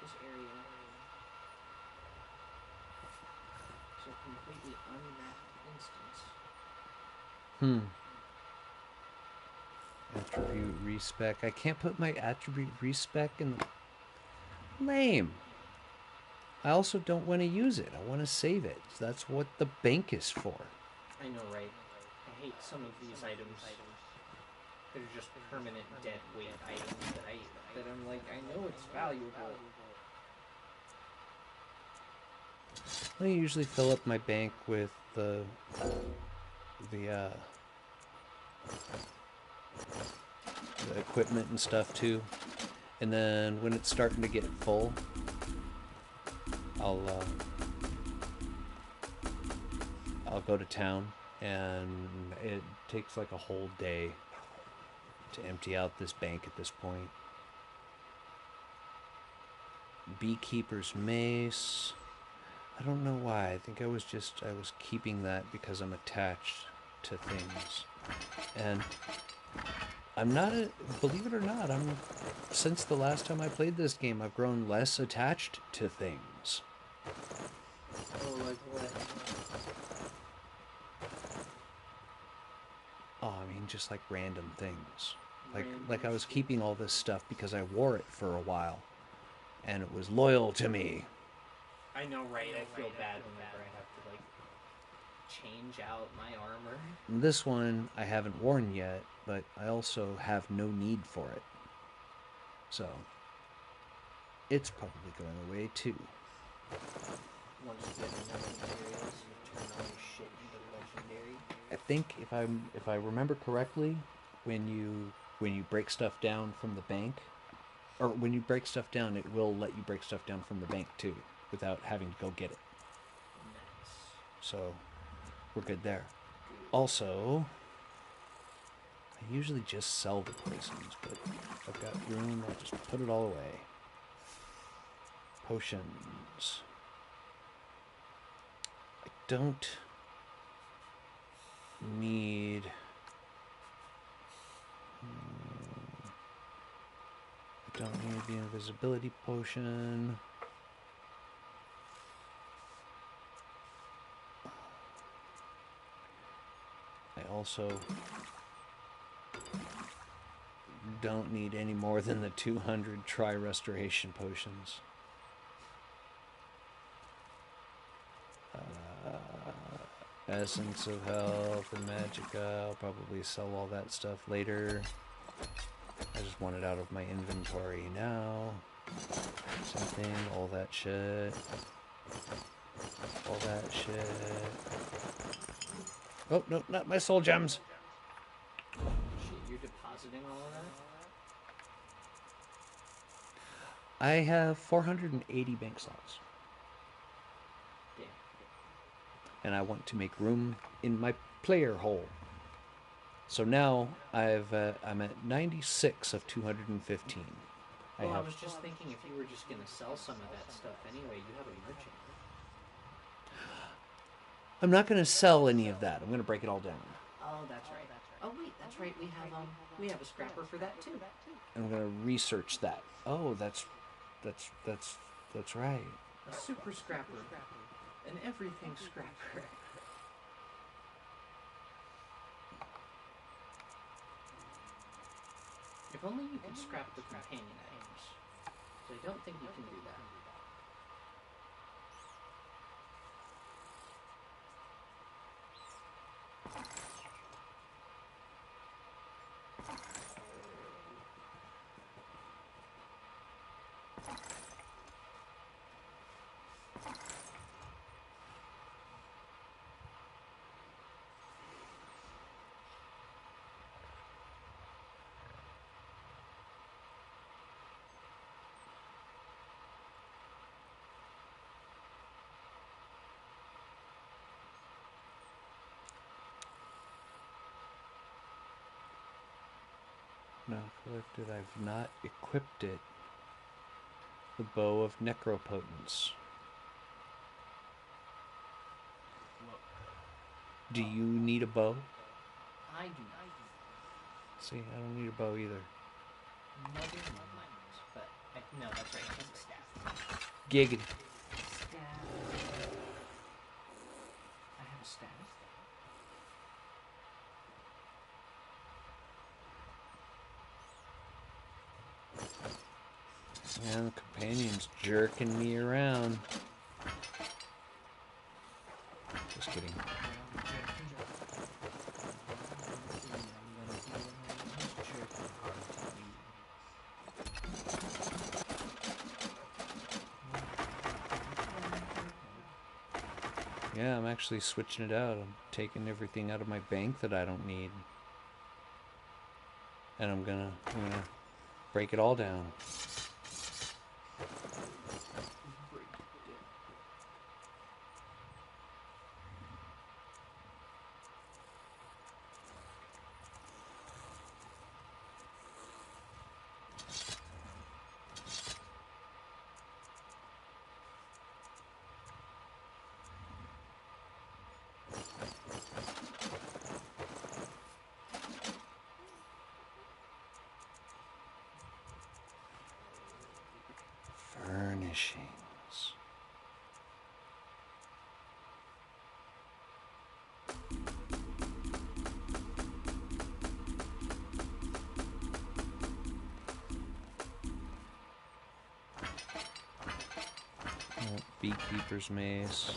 this area. It's a completely unmapped instance. Attribute respec. I can't put my attribute respec in the... Lame. I also don't want to use it. I want to save it. So that's what the bank is for. I know, right? I hate some of these items. They're just permanent dead weight items that I'm like, I know it's valuable. I usually fill up my bank with the equipment and stuff too, and then when it's starting to get full, I'll go to town, and it takes like a whole day to empty out this bank at this point. Beekeeper's mace. I don't know why. I think I was keeping that because I'm attached to things. And I'm not believe it or not, since the last time I played this game, I've grown less attached to things. Oh, like what? Oh, I mean, just like random things. Like I was keeping all this stuff because I wore it for a while, and it was loyal to me. I know, right? I feel bad whenever I have to, like, change out my armor. This one I haven't worn yet, but I also have no need for it. So, it's probably going away too. Once you get enough materials, you turn all your shit into legendary. I think if I remember correctly, when you break stuff down from the bank, or when you break stuff down, it will let you break stuff down from the bank too, without having to go get it. Nice. So, we're good there. Also, I usually just sell the poisons, but if I've got room, I'll just put it all away. Potions. I don't need... I don't need the invisibility potion. I also don't need any more than the 200 tri-restoration potions. Essence of Health and Magicka. I'll probably sell all that stuff later. I just want it out of my inventory now. Something, all that shit. All that shit. Oh, no, not my soul gems. Shit, you're depositing all of that? I have 480 bank slots. Damn. And I want to make room in my player hole. So now I'm at 96 of 215. Well, I was just thinking if you were just going to sell some of that stuff anyway, you have a merchant. I'm not going to sell any of that. I'm going to break it all down. Oh, that's right. Oh, wait, that's right. We have a scrapper for that too. I'm going to research that. Oh, that's right. A super scrapper. An everything scrapper. If only you could scrap the companion items. So I don't think you can do that. Not collected. I've not equipped it. The Bow of Necropotence. Do you need a bow? I do not. See, I don't need a bow either. Never mind. But, no, that's right. It's a staff. Giggity. Staff. I have a staff. Man, the companion's jerking me around. Just kidding. Yeah, I'm actually switching it out. I'm taking everything out of my bank that I don't need. And I'm gonna break it all down. Furnishings. Oh, beekeeper's mace.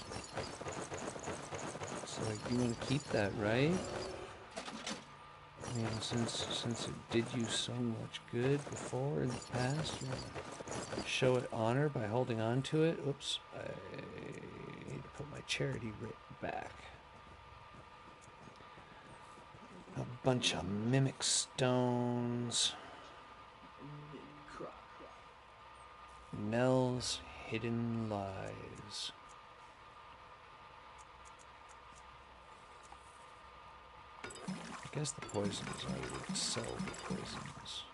It's like, you want to keep that, right? I mean, since it did you so much good before in the past, you want to show it honor by holding on to it. Oops, I need to put my charity writ back. A bunch of mimic stones. Nell's hidden lies. I guess the poisons, I would sell the poisons.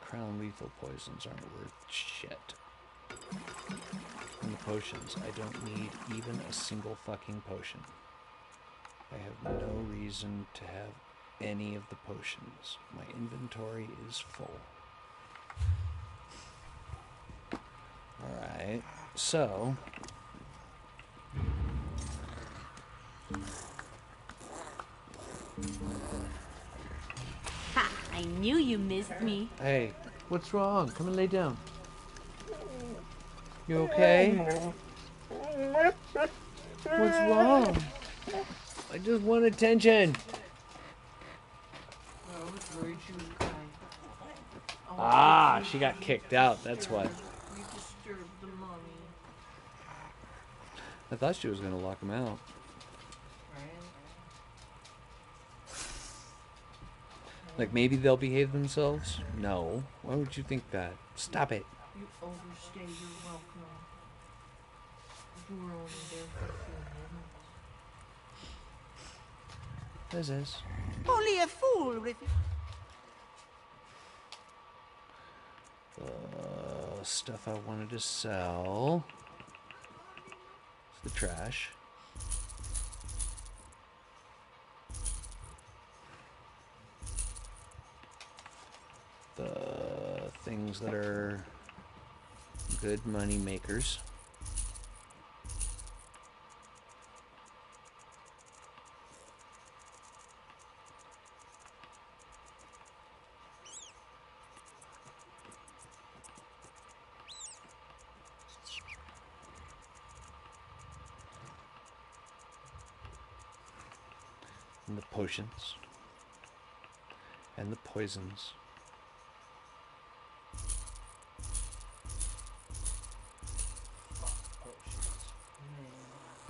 Crown lethal poisons aren't worth shit. And the potions, I don't need even a single fucking potion. I have no reason to have any of the potions. My inventory is full. Alright, so... Ha! I knew you missed me. Hey, what's wrong? Come and lay down. You okay? What's wrong? I just want attention. I was worried she was crying. Ah, she got kicked out, that's why. You disturbed the mommy. I thought she was going to lock him out. Like, maybe they'll behave themselves? No. Why would you think that? Stop it. You overstay your welcome. You were only there for a few minutes. This is. Only a fool with... Stuff I wanted to sell. It's the trash. The things that are good money makers. And the potions. And the poisons.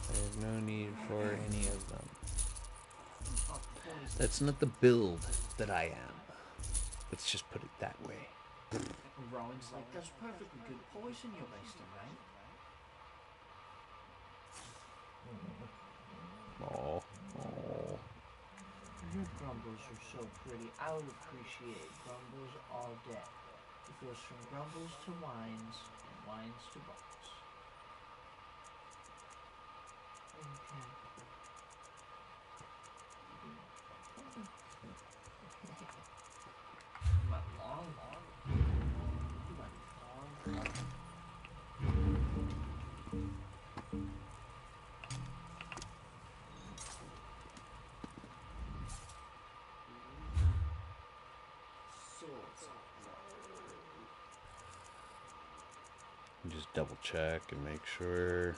I have no need for any of them. That's not the build that I am. Let's just put it that way. Rowan's like, that's perfectly good poison you're wasting, right? Oh, oh. Your grumbles are so pretty. I would appreciate grumbles all day. It goes from grumbles to wines, and wines to bucks. Okay. My long. Just double check and make sure.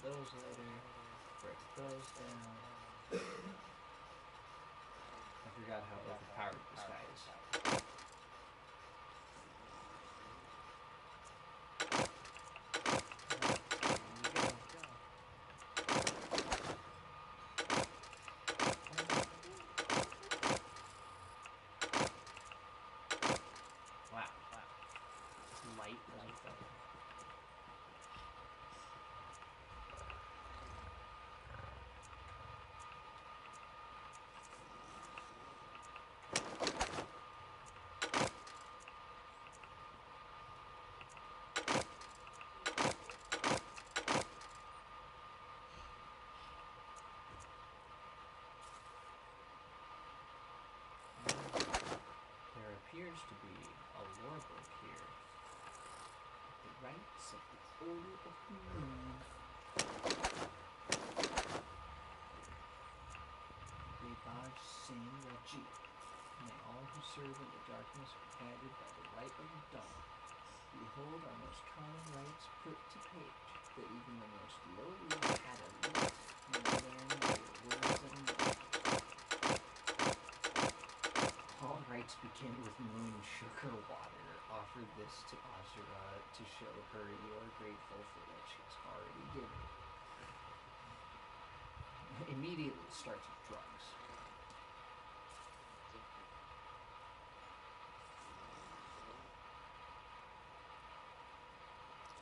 Those later, break those down. I forgot how overpowered this guy is. Wow. It's light like that. There appears to be a lore book here. The rites of the Order of the Moon. Rebaj Singh Raji. May all who serve in the darkness be guided by the light of the dawn. Behold our most common rites put to page, that even the most lowly Catalyst may learn by the words of knowledge. All rites begin with moon sugar water. Offer this to Azura to show her you are grateful for what she has already given. Immediately starts with drugs.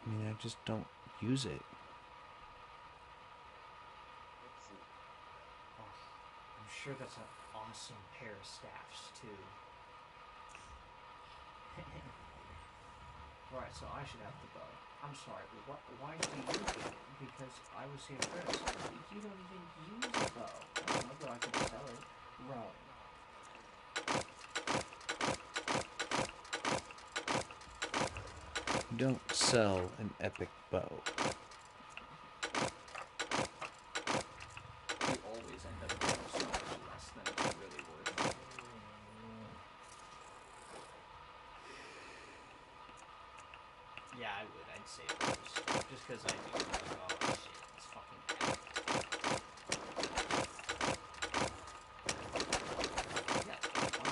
I mean, I just don't use it. Oh, I'm sure that's an awesome pair of staffs, too. Right, so I should have the bow. I'm sorry, why do you get it? Because I was here first. You don't even use a bow. I don't know, but I can sell it. Wrong. You don't sell an epic bow. You always end up getting so much less than it's really worth. Yeah, I would. I'd save those. Just because I do. I'm like, oh shit, it's fucking bad. Yeah, it's fun.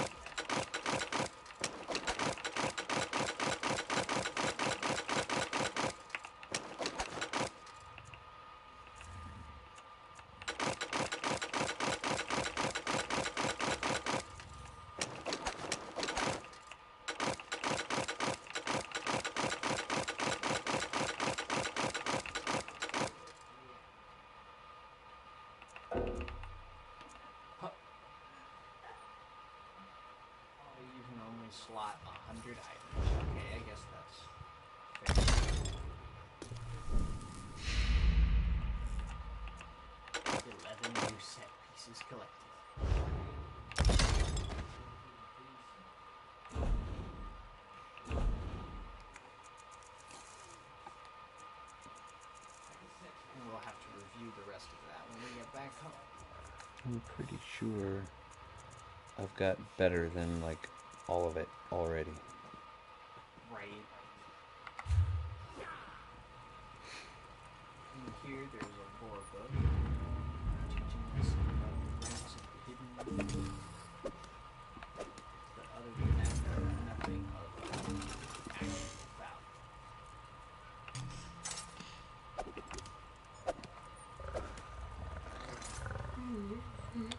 You can only slot 100 items. Okay, I guess that's fair. 11 new set pieces collected. And we'll have to review the rest of that when we get back home. I'm pretty sure I've got better than like all of it already. Right. In here, there's a lore book teaching us about the rites of the hidden moon. But other than that, there's nothing of actual value.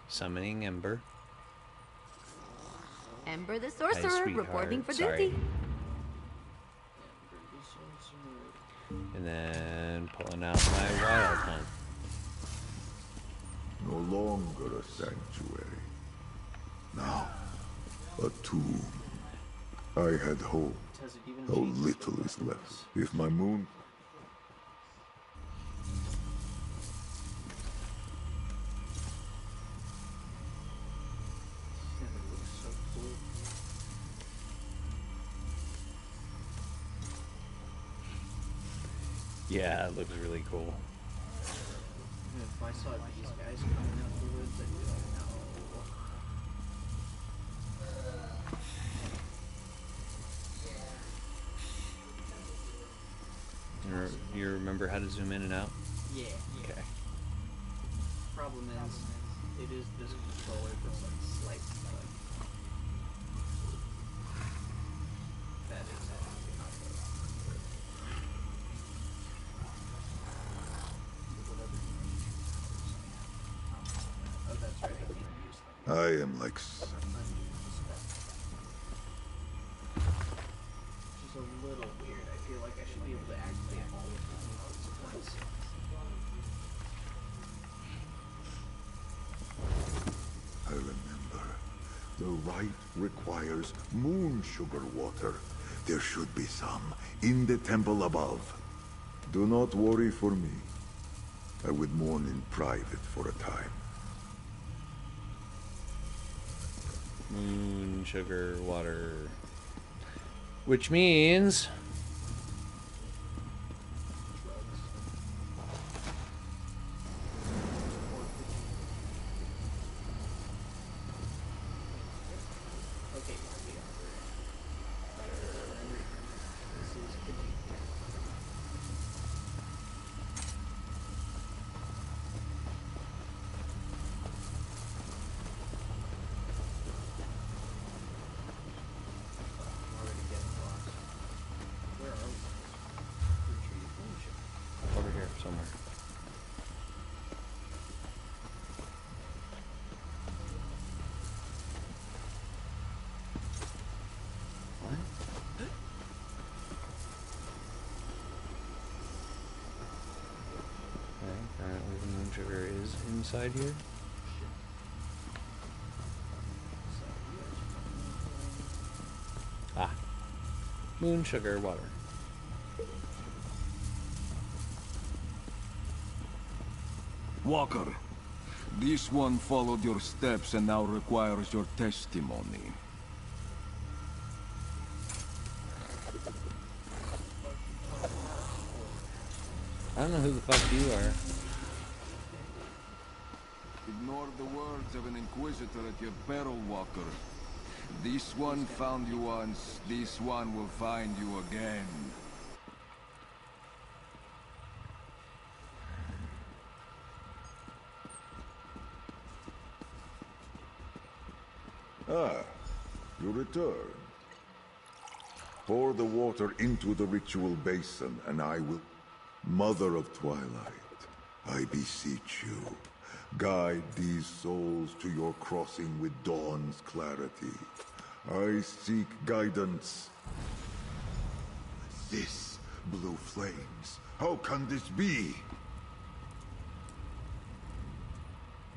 Summoning Ember. Ember the Hi, sorcerer sweetheart. reporting for Sorry. duty. And then pulling out my wild hunt. No longer a sanctuary. Now, a tomb. I had hope. Does it even How Jesus little still is have left. this? If my moon... Never looks so cool. Yeah, it looks really cool. If I saw these guys coming out the woods, I'd be like, no. You remember how to zoom in and out? Yeah. Okay. Problem is, it is this controller that's like slightly like that is actually not the. Oh, that's right. I can't use them. I am like Which is a little weird. I feel like I should be able to activate all of the emotes at once. I remember. The rite requires moon sugar water. There should be some in the temple above. Do not worry for me. I would mourn in private for a time. Moon, sugar, water. Which means... Okay, this is I'm already getting lost. Where are we? Retrieve moonship. over here somewhere. Okay, apparently the moon sugar is inside here. Ah. Moon sugar water. Walker, this one followed your steps and now requires your testimony. I don't know who the fuck you are. Ignore the words of an inquisitor at your peril, Walker. This one found you once, this one will find you again. Ah, you return. Pour the water into the ritual basin, and I will... Mother of Twilight, I beseech you, guide these souls to your crossing with dawn's clarity. I seek guidance. This blue flames. How can this be?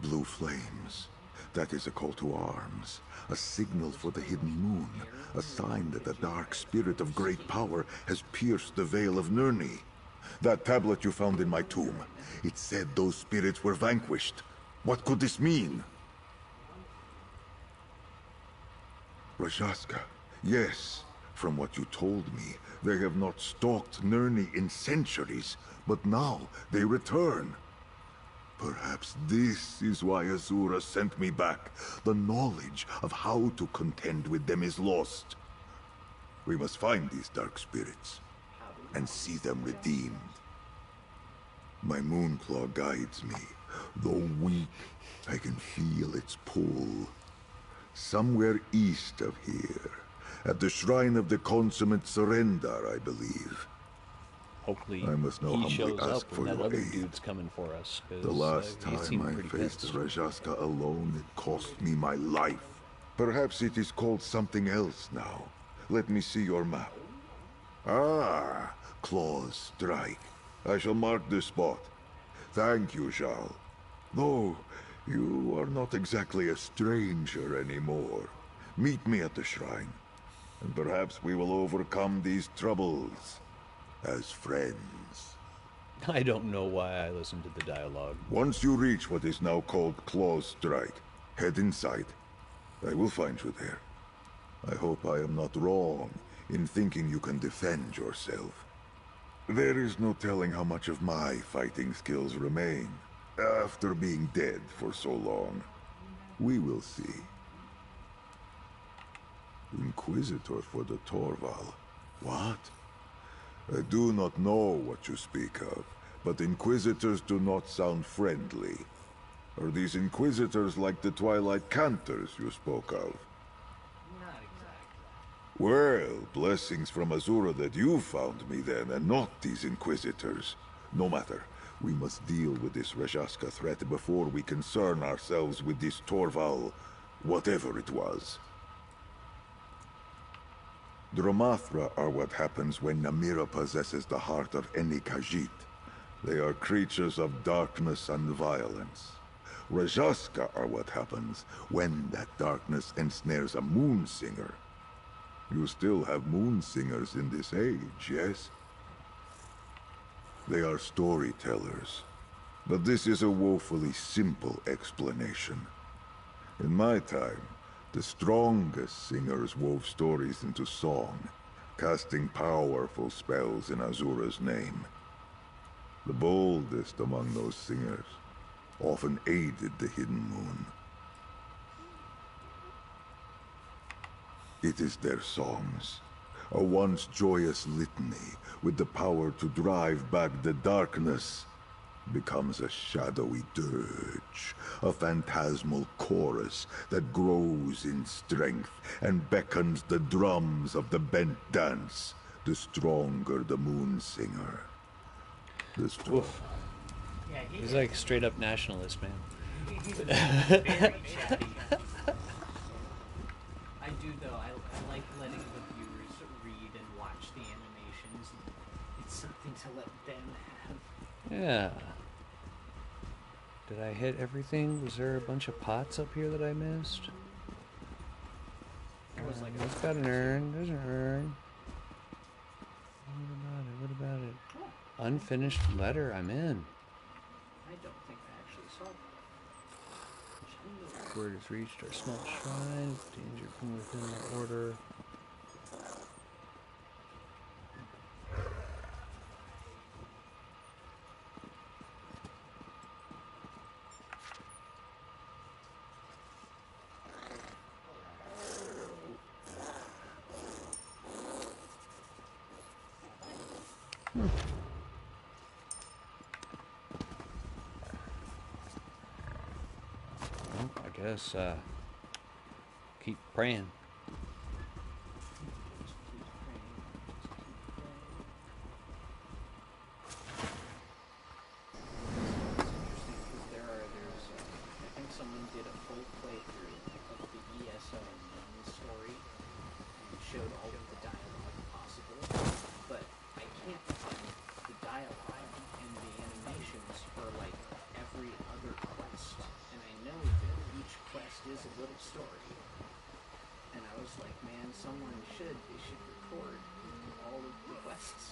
Blue flames. That is a call to arms. A signal for the hidden moon. A sign that the dark spirit of great power has pierced the veil of Nirni. That tablet you found in my tomb. It said those spirits were vanquished. What could this mean? Rajaska. Yes. From what you told me, they have not stalked Nirni in centuries, but now they return. Perhaps this is why Azura sent me back. The knowledge of how to contend with them is lost. We must find these dark spirits and see them redeemed. My Moonclaw guides me. Though weak, I can feel its pull. Somewhere east of here, at the shrine of the consummate surrender, I believe. Hopefully I must now he humbly shows ask up for when that your other aid. dude's coming for us. 'Cause, The last he time seemed I pretty faced pissed. Rajaska alone, it cost me my life. Perhaps it is called something else now. Let me see your map. Ah, Claw's Strike. I shall mark the spot. Thank you, Jarl. Though, you are not exactly a stranger anymore. Meet me at the shrine, and perhaps we will overcome these troubles as friends. I don't know why I listened to the dialogue. Once you reach what is now called Claw's Strike, head inside. I will find you there. I hope I am not wrong in thinking you can defend yourself. There is no telling how much of my fighting skills remain after being dead for so long. We will see. Inquisitor for the Torval. What? I do not know what you speak of, but Inquisitors do not sound friendly. Are these Inquisitors like the Twilight Cantors you spoke of? Not exactly. Well, blessings from Azura that you found me then, and not these Inquisitors. No matter. We must deal with this Rajaska threat before we concern ourselves with this Torval, whatever it was. Dramathra are what happens when Namira possesses the heart of any Khajiit. They are creatures of darkness and violence. Rajaska are what happens when that darkness ensnares a Moonsinger. You still have Moonsingers in this age, yes? They are storytellers. But this is a woefully simple explanation. In my time, the strongest singers wove stories into song, casting powerful spells in Azura's name. The boldest among those singers often aided the Hidden Moon. It is their songs, a once joyous litany with the power to drive back the darkness, becomes a shadowy dirge, a phantasmal chorus that grows in strength and beckons the drums of the bent dance, the stronger the Moonsinger. The strong. Yeah, He's like straight up nationalist, man. very chatty. I do though. I like letting the viewers read and watch the animations. It's something to let them have. Yeah. Did I hit everything? Was there a bunch of pots up here that I missed? It was like It's got an urn. There's an urn. What about it? What about it? Unfinished letter. I'm in. I don't think I actually saw that. Word has reached our small shrine. Danger from within our order. Well, I guess keep praying. I think someone did a full playthrough of the ESO story and showed all of the dialogue possible, but I can't find the dialogue and the animations for like every other quest, and I know that each quest is a little story, and I was like, man, they should record all of the quests.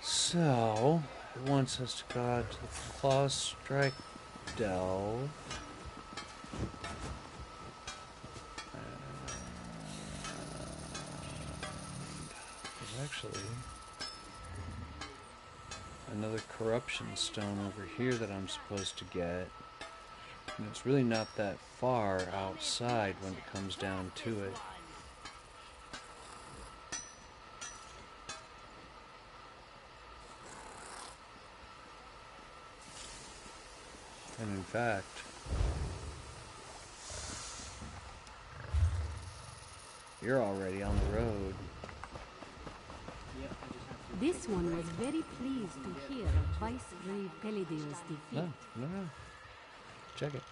So, it wants us to go out to the Claw Strike Delve. There's actually another corruption stone over here that I'm supposed to get. And it's really not that far outside when it comes down to it. And in fact, you're already on the road. Yep, I just have to. This one was very pleased to hear of Viceroy Pelidale's defeat. No. Check it.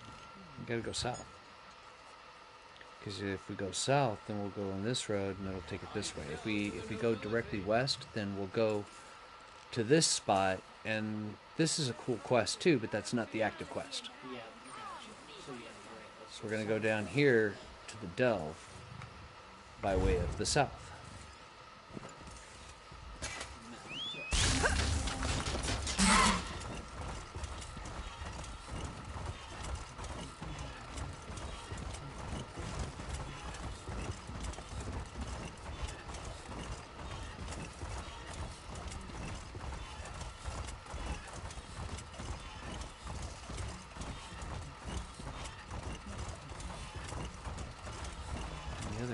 We gotta go south. Because if we go south, then we'll go on this road and it'll take it this way. If we go directly west, then we'll go to this spot, and this is a cool quest too, but that's not the active quest. Yeah, gotcha. So yeah, you're right. So we're gonna go down here to the delve by way of the south.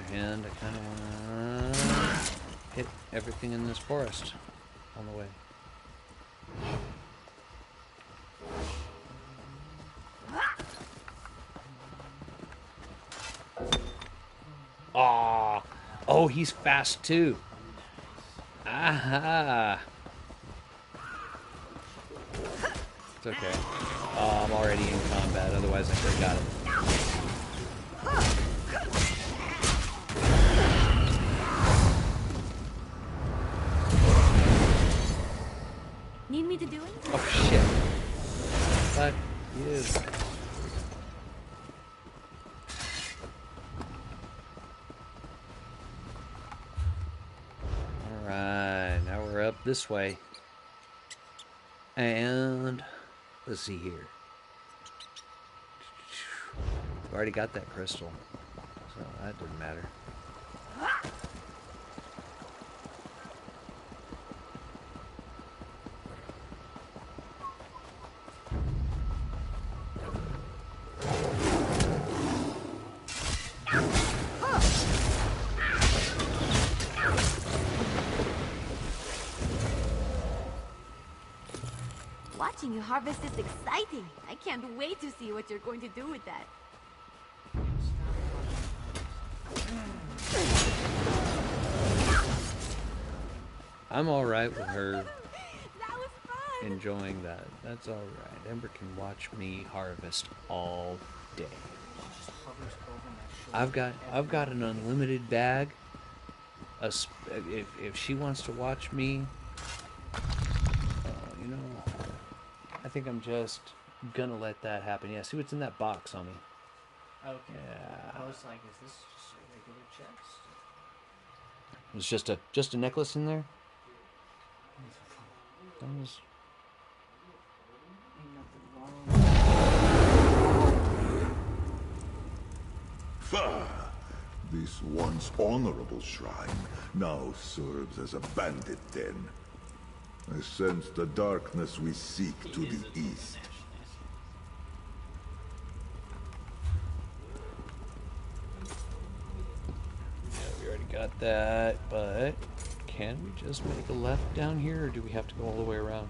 hand, I kind of want to hit everything in this forest on the way. Aw! Oh, he's fast too. Aha! It's okay. I'm already in combat, otherwise I could have got him. Need me to do it? Oh shit. Fuck you. Alright, now we're up this way. And let's see here. We've already got that crystal, so that didn't matter. Watching you harvest is exciting. I can't wait to see what you're going to do with that. I'm alright with her That was fun! enjoying that. That's alright. Ember can watch me harvest all day. She just hovers over my shoulder. I've got an unlimited bag. If she wants to watch me, you know, I think I'm just gonna let that happen. Yeah, see what's in that box on me. Okay. Yeah. I was like, is this just a regular chest? There's just a necklace in there. That was... Ain't nothing wrong. Fa! This once honorable shrine now serves as a bandit den. I sense the darkness we seek to the east. Yeah, we already got that, but can we just make a left down here, or do we have to go all the way around?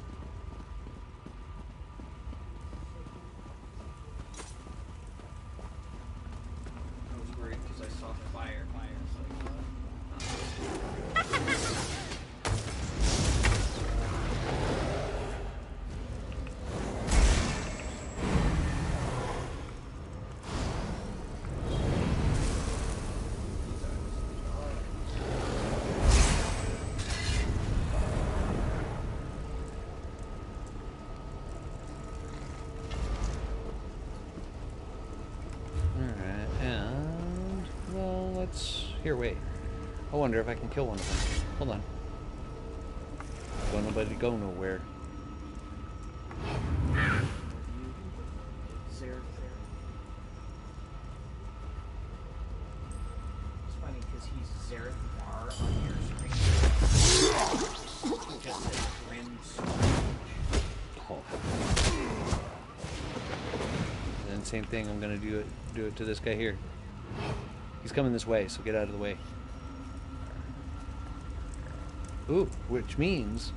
I was worried because I saw fire. Alright, and... well, let's... here, wait. I wonder if I can kill one of them. Hold on. Don't nobody go nowhere. It's funny because he's Zareth Mar on your screen. He just says grim strange. Oh. And same thing, I'm gonna do it to this guy here. He's coming this way, so get out of the way. Ooh, which means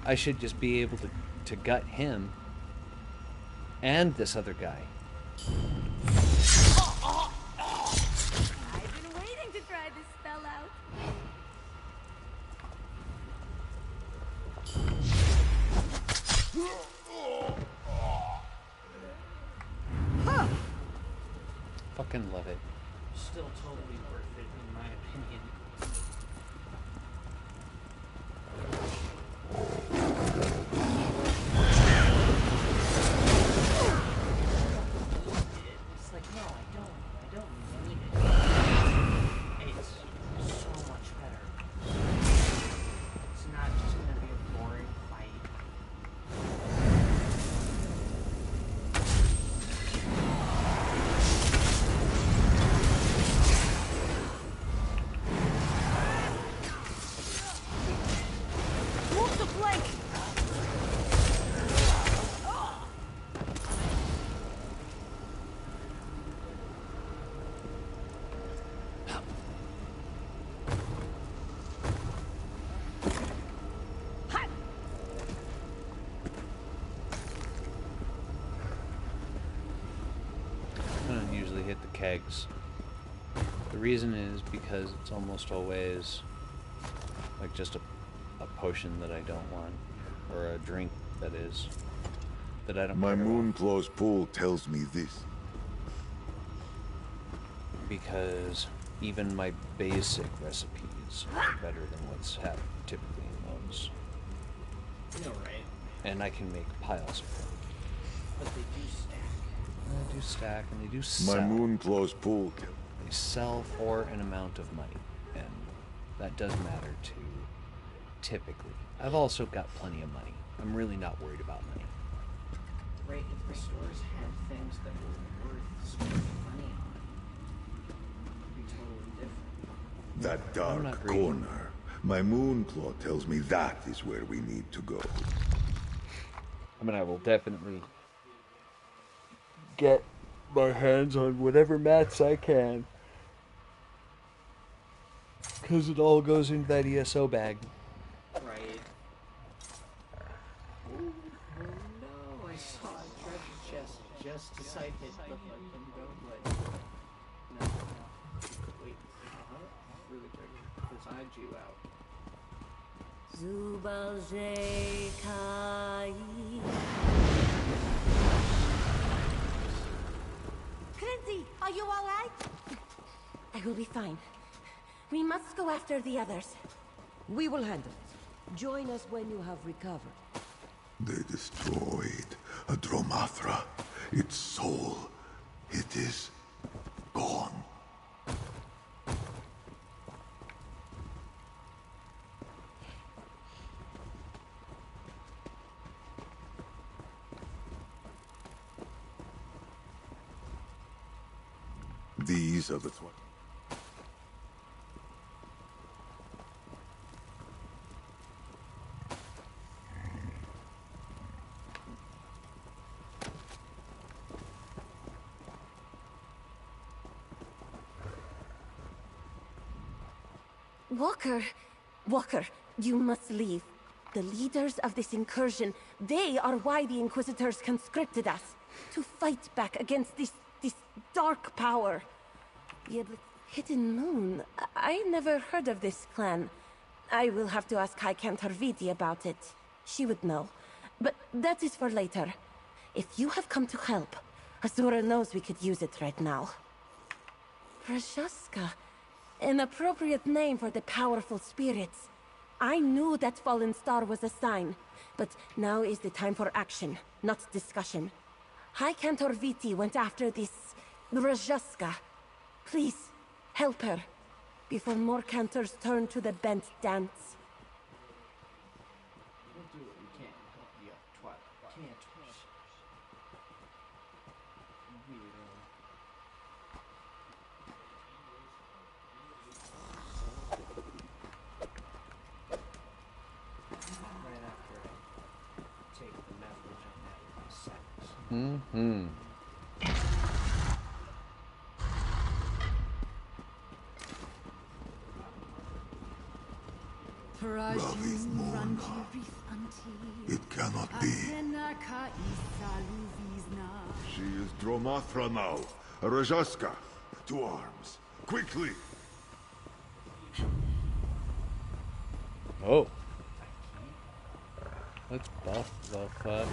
I should just be able to gut him and this other guy. I've been waiting to try this spell out. Fucking love it. Still totally worth it in my opinion. It's like, no, I don't need it. It's so much better. It's not just gonna be a boring fight. Move the flank! kegs. The reason is because it's almost always like just a potion that I don't want, or a drink that is, that I don't My care about. Moonclaw's pool tells me this. Because even my basic recipes are better than what's typically in those. You know, right? And I can make piles of them. But they do stack. They do stack and they do sell. My Moonclaw's pool tells They sell for an amount of money, and that does matter too, typically. I've also got plenty of money. I'm really not worried about money. Right, if the stores had things that were worth spending money on, it'd be totally different. that I'm not dark greedy. corner. My Moonclaw tells me that is where we need to go. I mean, I will definitely get my hands on whatever mats I can. Because it all goes into that ESO bag. Right. Oh no, I saw a treasure chest just as I hit the fucking goblet. No. Wait, really quick, because I drew out. Zubalje Kai. Clinty, are you all right? I will be fine. We must go after the others. We will handle it. Join us when you have recovered. They destroyed a Dromathra. Its soul, it is gone. These are the Walker, you must leave. The leaders of this incursion, they are why the Inquisitors conscripted us. To fight back against this dark power. Yet, Hidden Moon, I never heard of this clan. I will have to ask High Cantor Viti about it. She would know. But that is for later. If you have come to help, Azura knows we could use it right now. Rajaska. An appropriate name for the powerful spirits. I knew that fallen star was a sign, but now is the time for action, not discussion. High Cantor Viti went after this Rajaska. Please, help her, before more cantors turn to the bent dance. We'll do what we can to help the cantors. Weirdo. Right after I take the leverage on that with my sex. Mm-hmm. Ravi's moon. It cannot be. She is Dromathra now. Rajaska, to arms. Quickly! Oh. Let's buff the fuck up.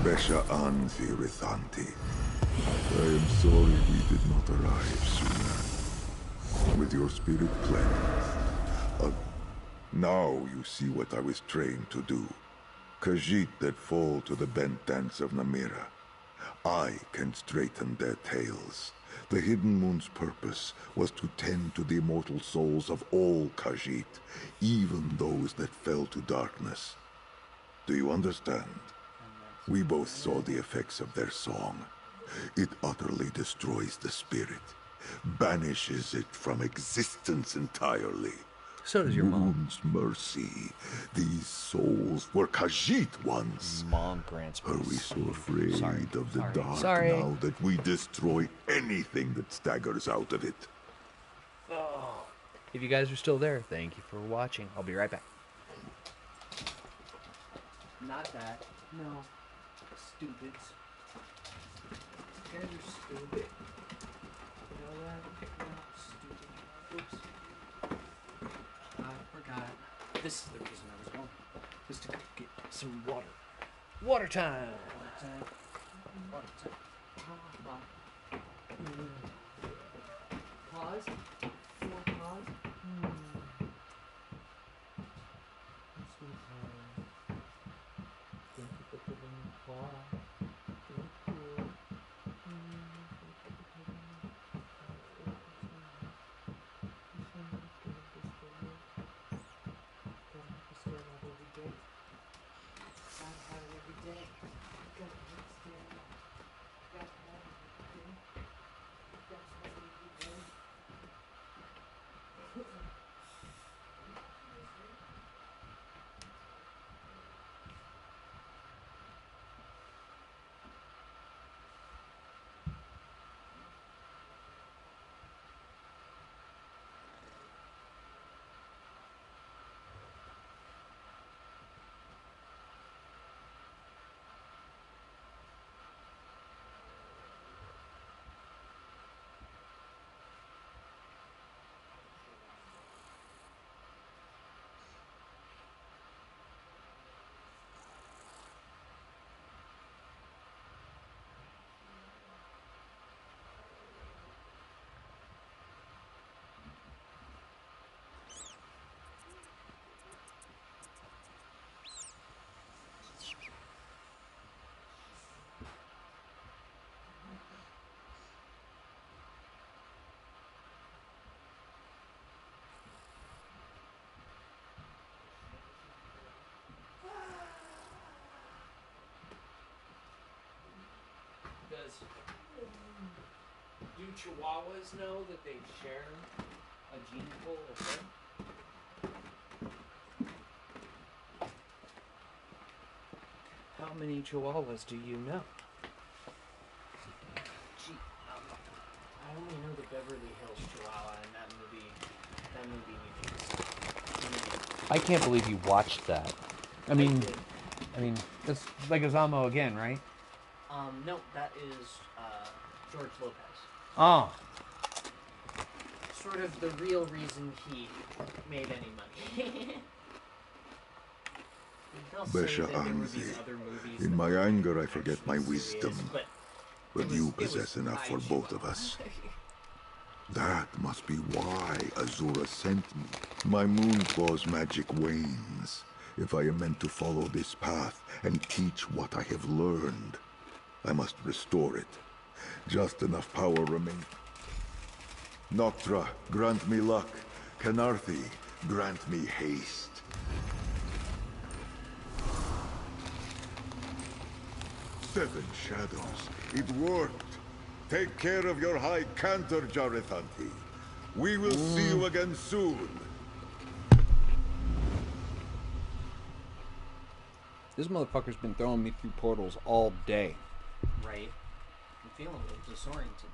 Besha Anzi Rithanti. I am sorry we did not arrive sooner. With your spirit cleansed. Now you see what I was trained to do. Khajiit that fall to the bent dance of Namira. I can straighten their tails. The Hidden Moon's purpose was to tend to the immortal souls of all Khajiit, even those that fell to darkness. Do you understand? And We both saw the effects of their song. It utterly destroys the spirit, banishes it from existence entirely. So does your mom. Moon's mercy. These souls were Khajiit once. Mom grants Are we so afraid Sorry. of the Sorry. dark Sorry. now that we destroy anything that staggers out of it? Oh. If you guys are still there, thank you for watching. I'll be right back. Not that. No. Stupids. You guys are stupid. You know that? No, stupid. Oops. I forgot. This is the reason I was going. Was to go get some water. Water time. Water time. Water time. Pause. For pause. Sweet time. Thank you for putting me pause. Thank you. Do Chihuahuas know that they share a gene pool of them? How many Chihuahuas do you know? Gee, I only know the Beverly Hills Chihuahua in that movie. That movie. I can't believe you watched that. I mean, that's Leguizamo again, right? No, that is George Lopez. Oh. Sort of the real reason he made any money. Besha Anzi. In my anger, I forget my wisdom. But you possess enough for both of us. That must be why Azura sent me. My Moonfall's magic wanes. If I am meant to follow this path and teach what I have learned, I must restore it. Just enough power remains. Noctra, grant me luck. Canarthi, grant me haste. Seven shadows. It worked. Take care of your high canter, Jarethanti. We will see you again soon. This motherfucker's been throwing me through portals all day. Right. I'm feeling a little disoriented.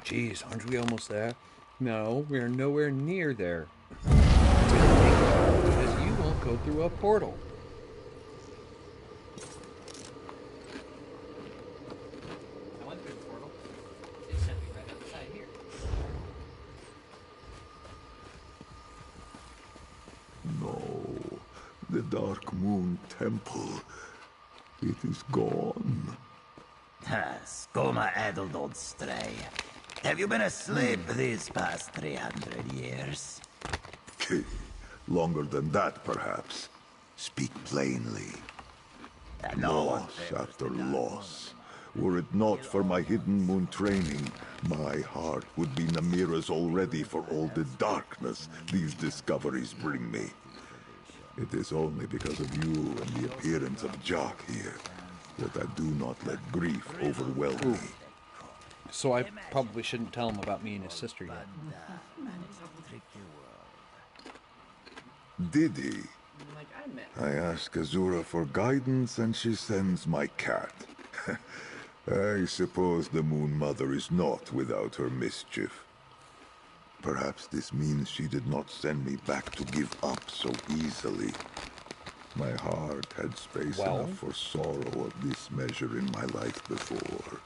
Jeez, aren't we almost there? No, we're nowhere near there. Because you won't go through a portal. I went through the portal. It sent me right outside here. No, the Dark Moon Temple. It is gone. Skoma Adeldod Stray. Have you been asleep these past 300 years? Longer than that, perhaps. Speak plainly. No one Loss after loss. Were it not for my hidden moon training, my heart would be Namira's already for all the darkness these discoveries bring me. It is only because of you and the appearance of Jock here that I do not let grief overwhelm me. So I probably shouldn't tell him about me and his sister yet. Did he? Like, I met I ask Azura for guidance and she sends my cat. I suppose the Moon Mother is not without her mischief. Perhaps this means she did not send me back to give up so easily. My heart had space enough for sorrow of this measure in my life before.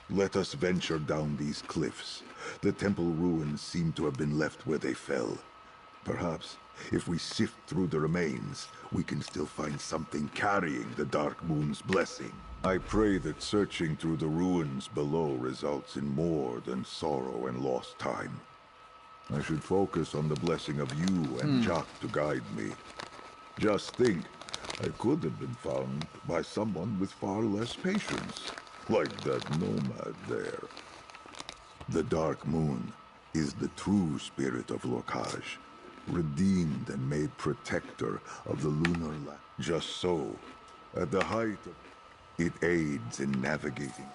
Let us venture down these cliffs. The temple ruins seem to have been left where they fell. Perhaps, if we sift through the remains, we can still find something carrying the Dark Moon's blessing. I pray that searching through the ruins below results in more than sorrow and lost time. I should focus on the blessing of you and Jock to guide me. Just think, I could have been found by someone with far less patience, like that nomad there. The Dark Moon is the true spirit of Locage, redeemed and made protector of the lunar land. Just so, at the height of it aids in navigating.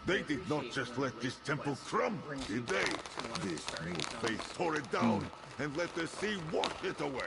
They did not just let this temple crumble, did they? This new faith tore it down and let the sea wash it away.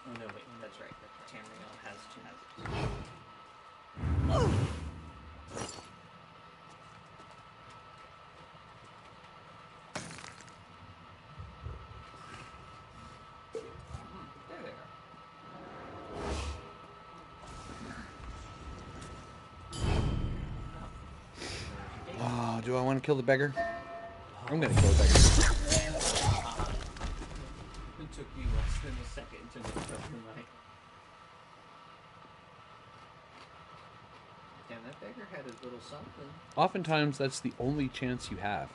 Oh no, wait, that's right. Tamriel has two. There they are. Oh, do I want to kill the beggar? I'm gonna kill the beggar. It took you less than a second to make up your mind. Damn, that beggar had a little something. Oftentimes, that's the only chance you have.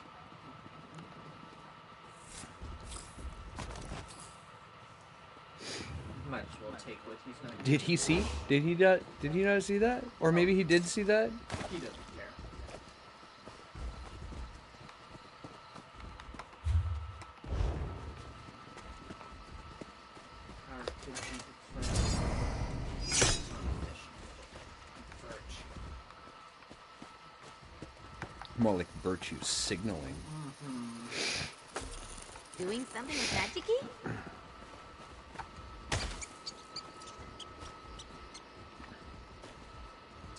Might as well take what he's not. Did he see? Did he not see that? Or maybe he did see that? He doesn't care. Our kids More like virtue signaling. Doing something with Magic-y?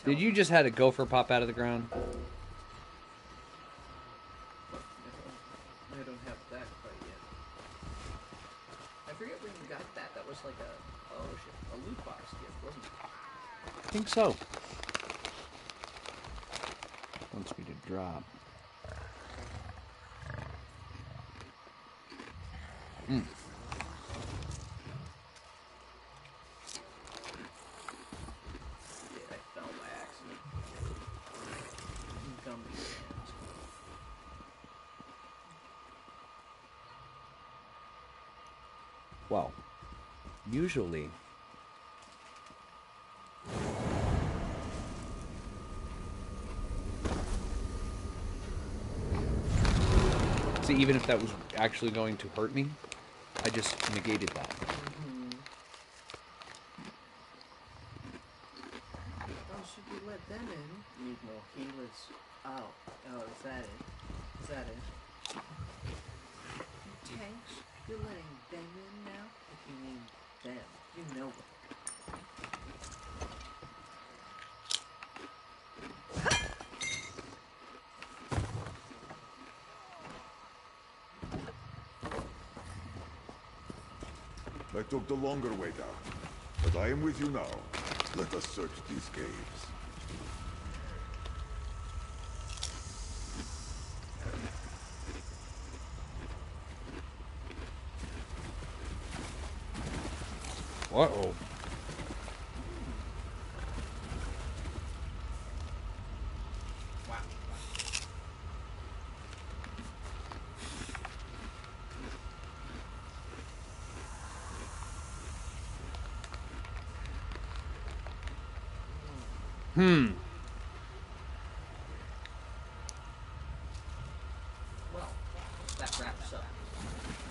Did you just had a gopher pop out of the ground? I don't have that quite yet. I forget where you got that. That was like a loot box gift, wasn't it? I think so. Wants me to drop. I fell by accident. Gummy hands. Well, usually see, even if that was actually going to hurt me, I just negated that. Those should You let them in. Need more healers. Oh, is that it? Is that it? Tanks, you're letting them in now? If you mean them, you know what. I took the longer way down, but I am with you now. Let us search these caves. Uh-oh. Well, that wraps up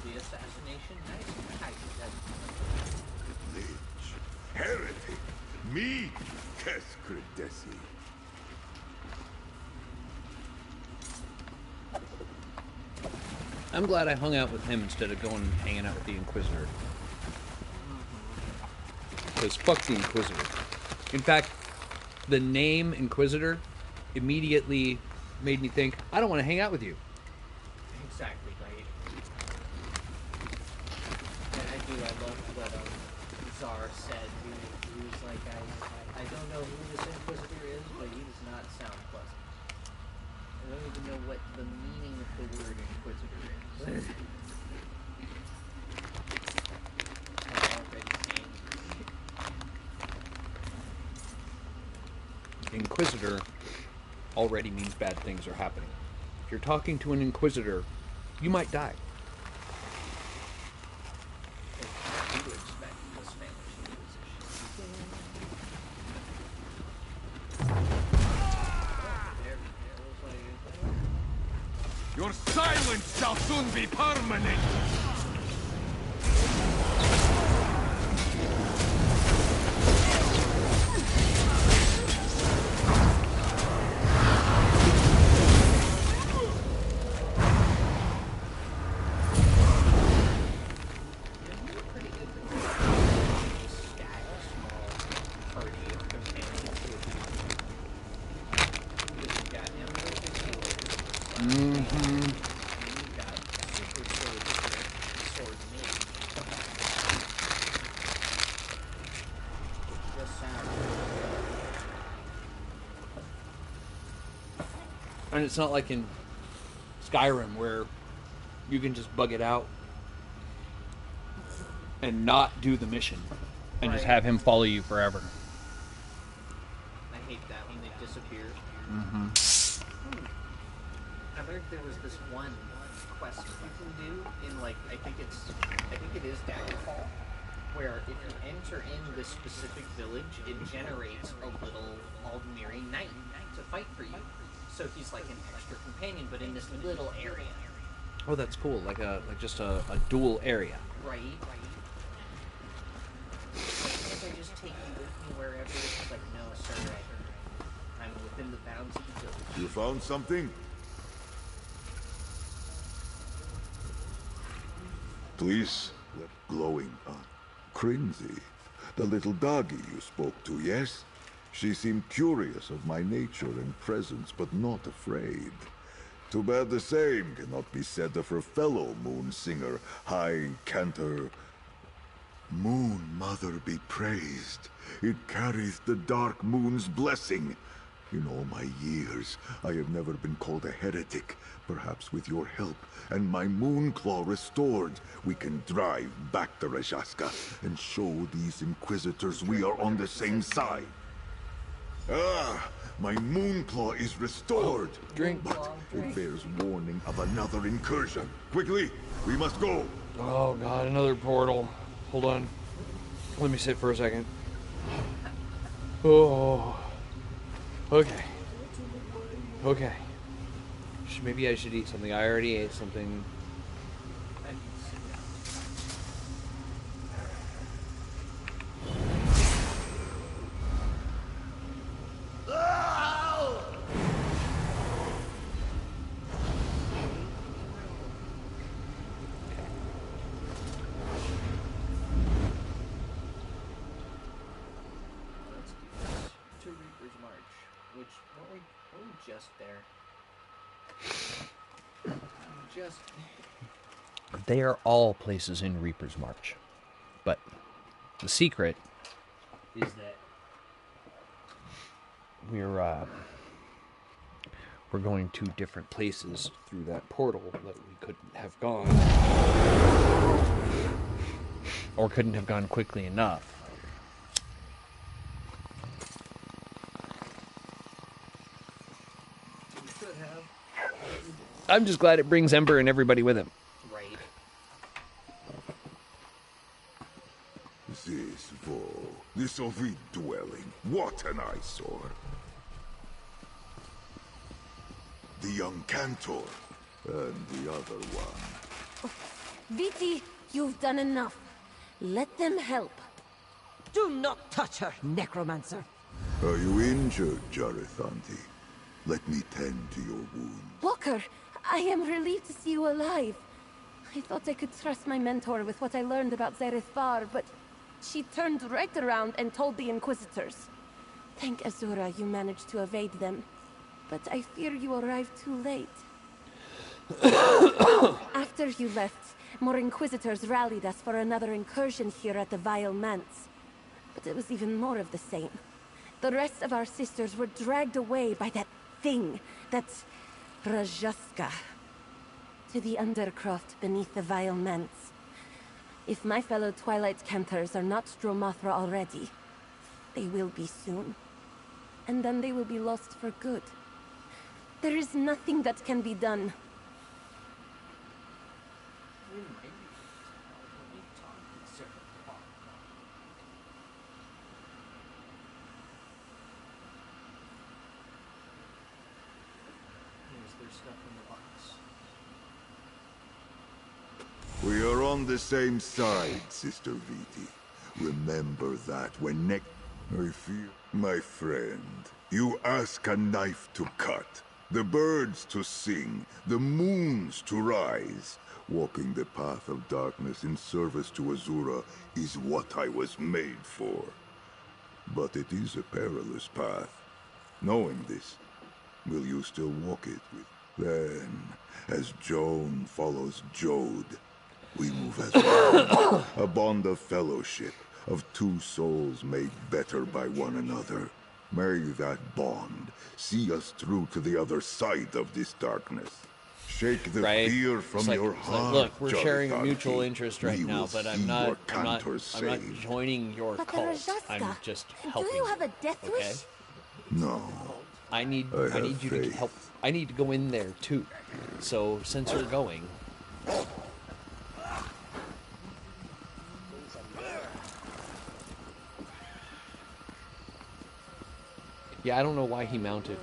the assassination. Nice and tight. Lich, heretic, me, Keskridesi. I'm glad I hung out with him instead of going and hanging out with the Inquisitor. Because fuck the Inquisitor. In fact, the name Inquisitor immediately made me think, I don't want to hang out with you. Exactly right. And I love what Czar said. He was like, I don't know who this Inquisitor is, but he does not sound pleasant. I don't even know what the meaning of the word Inquisitor is. Inquisitor already means bad things are happening. If you're talking to an Inquisitor, you might die. Your silence shall soon be permanent! And it's not like in Skyrim where you can just bug it out and not do the mission and just have him follow you forever. I hate that when they disappear. Mm-hmm. I heard there was this one quest you can do in I think it is Daggerfall, where if you enter in this specific village, it generates a little Aldmeri knight to fight for you. So he's like an extra companion, but in this little area. Oh, that's cool. Like just a dual area. Right. If I just take you with me wherever, it's like, no, sir, I'm within the bounds of the village. You found something? Please, glowing Crinzy, the little doggy you spoke to, yes? She seemed curious of my nature and presence, but not afraid. Too bad the same cannot be said of her fellow moon singer, High Cantor. Moon Mother be praised. It carries the Dark Moon's blessing. In all my years, I have never been called a heretic. Perhaps with your help and my moon claw restored, we can drive back the Rajaska and show these Inquisitors we are on the same side. Ah, my moon claw is restored. Drink. But it bears warning of another incursion. Quickly, we must go. Oh god, another portal. Hold on. Let me sit for a second. Oh. Okay. Okay. Maybe I should eat something. I already ate something. Which, weren't we just there? Just... They are all places in Reaper's March. But the secret is that we're going to different places through that portal that we couldn't have gone. Or couldn't have gone quickly enough. We should have. I'm just glad it brings Ember and everybody with him. Right. This Ovid dwelling, what an eyesore. The young Cantor, and the other one. Viti, you've done enough. Let them help. Do not touch her, necromancer. Are you injured, Jarethanti? Let me tend to your wound. Walker, I am relieved to see you alive. I thought I could trust my mentor with what I learned about Zarethvar, but she turned right around and told the Inquisitors. Thank Azura you managed to evade them, but I fear you arrived too late. After you left, more Inquisitors rallied us for another incursion here at the Vile Manse. But it was even more of the same. The rest of our sisters were dragged away by that thing, that Rajaska, to the Undercroft beneath the Vile Manse. If my fellow Twilight Canthers are not Stromothra already, they will be soon. And then they will be lost for good. There is nothing that can be done. We might be able to talk with Sarah. Is there stuff in the box? We are on the same side, Sister Viti. Remember that when next... I fear... My friend, you ask a knife to cut, the birds to sing, the moons to rise. Walking the path of darkness in service to Azura is what I was made for. But it is a perilous path. Knowing this, will you still walk it with? Then, as Joan follows Jode, we move as one, a bond of fellowship, of two souls made better by one another. May that bond see us through to the other side of this darkness. Shake the fear from your heart. Look, we're sharing a Jarethanti. mutual interest right We now, will but see I'm not your cantors saved. joining your But cult. Rajaska, I'm just helping. do you have a death okay? wish? No. I need have you to faith. help. I need to go in there too. So since you're going, yeah, I don't know why he mounted.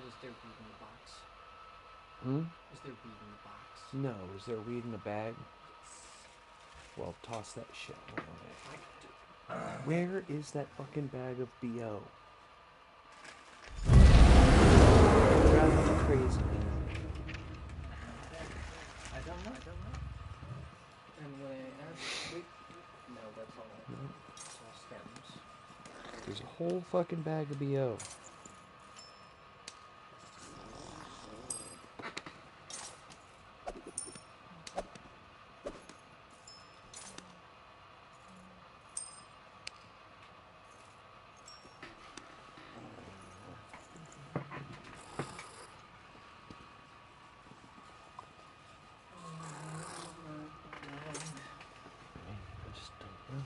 Was there weed in the box? Hmm? Was there weed in the box? No. Is there weed in the bag? Well, toss that shit away. I could do it. Where is that fucking bag of BO? Driving me crazy, man. I don't know. And when I asked, wait, no, that's all. It's all stems. There's a whole fucking bag of BO. I just don't know.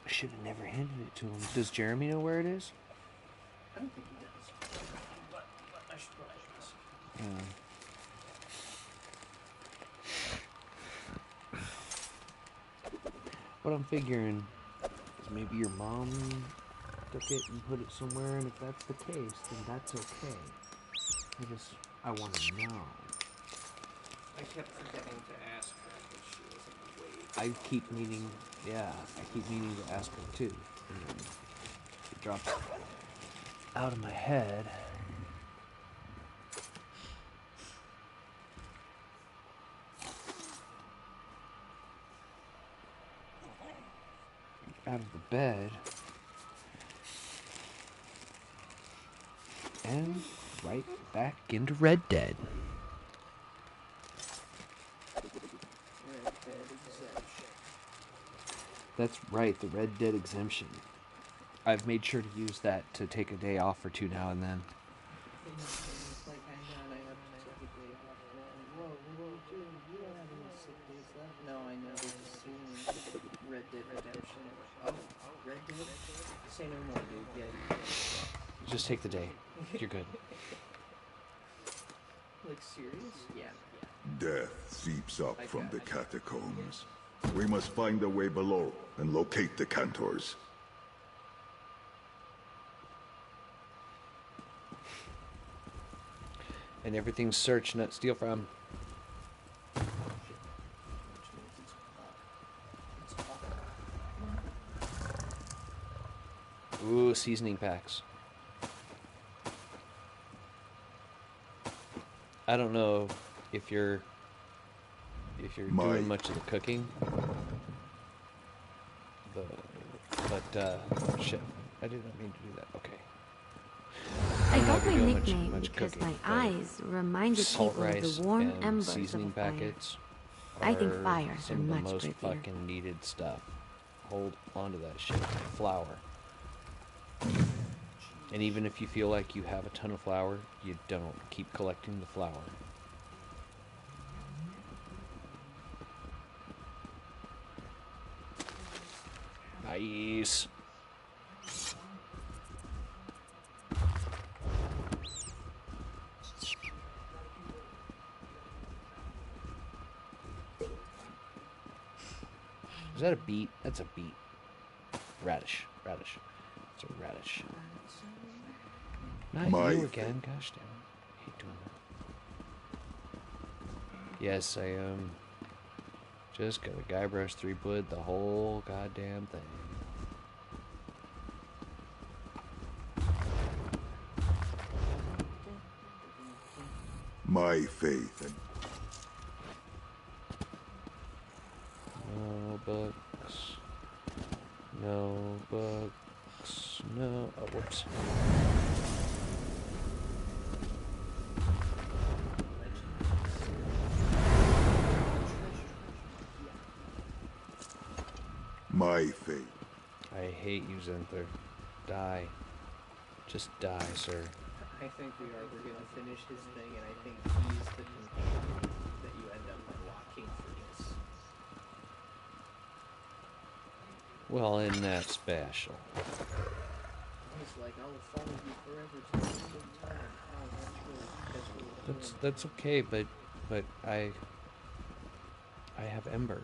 I should have never handed it to him. Does Jeremy know where it is? I don't think he does. But I should probably ask. Yeah. What I'm figuring is maybe your mom took it and put it somewhere, and if that's the case, then that's okay. I want to know. I kept forgetting to ask her, but she wasn't awake. I keep meaning, to ask her too. It dropped out of my head. Out of the bed. And right back into Red Dead. That's right, the Red Dead exemption. I've made sure to use that to take a day off or two now and then. It's like, hang on, I have to take a day off. Whoa, what are you doing? You don't have any sick days left. No, I know, there's a scene in Red Dead Redemption. Oh, Red Dead? Say no more, dude. Yeah. Just take the day. You're good. Like, serious? Yeah. Death seeps up from the catacombs. We must find a way below and locate the Cantors. And everything's search, not steal from. Ooh, seasoning packs. I don't know if you're doing much of the cooking, but shit, I did not mean to do that. Okay. I got my doing nickname much because cooking, my eyes reminded salt people of rice the warm and embers of seasoning a fire. packets I think are fires some are of the much most prettier. fucking needed stuff. Hold onto that shit. Flour. And even if you feel like you have a ton of flour, you don't. Keep collecting the flour. Nice. Is that a beet? That's a beet. Radish. Radish. It's a radish. Not you again. Gosh damn it. I hate doing that. Yes, I just got a Guybrush 3-wood the whole goddamn thing. My faith and No books. No books. No. Oh, whoops. my faith. I hate you, Zenther. Die. Just die, sir. I think we are. We're gonna finish his thing, and I think he's the companion that you end up unlocking for this. Well, isn't that special? He's like, I will follow you forever to the end of time. Oh, that's really That's okay, but I have Ember,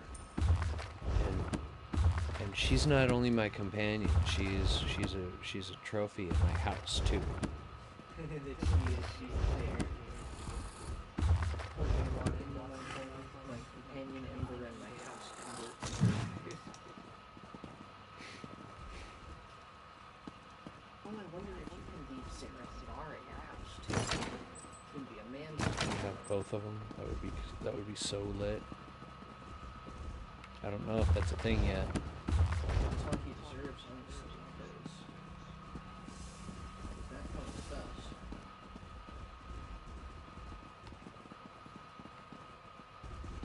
and she's not only my companion. She's a trophy in my house too. that she's there. My companion Ember in my house. Well, I wonder if you can leave Sarah Star at your house too. It would be a man. Have both of them. That would be so lit. I don't know if that's a thing yet. That's all he deserves, honestly, because that kind of stuff.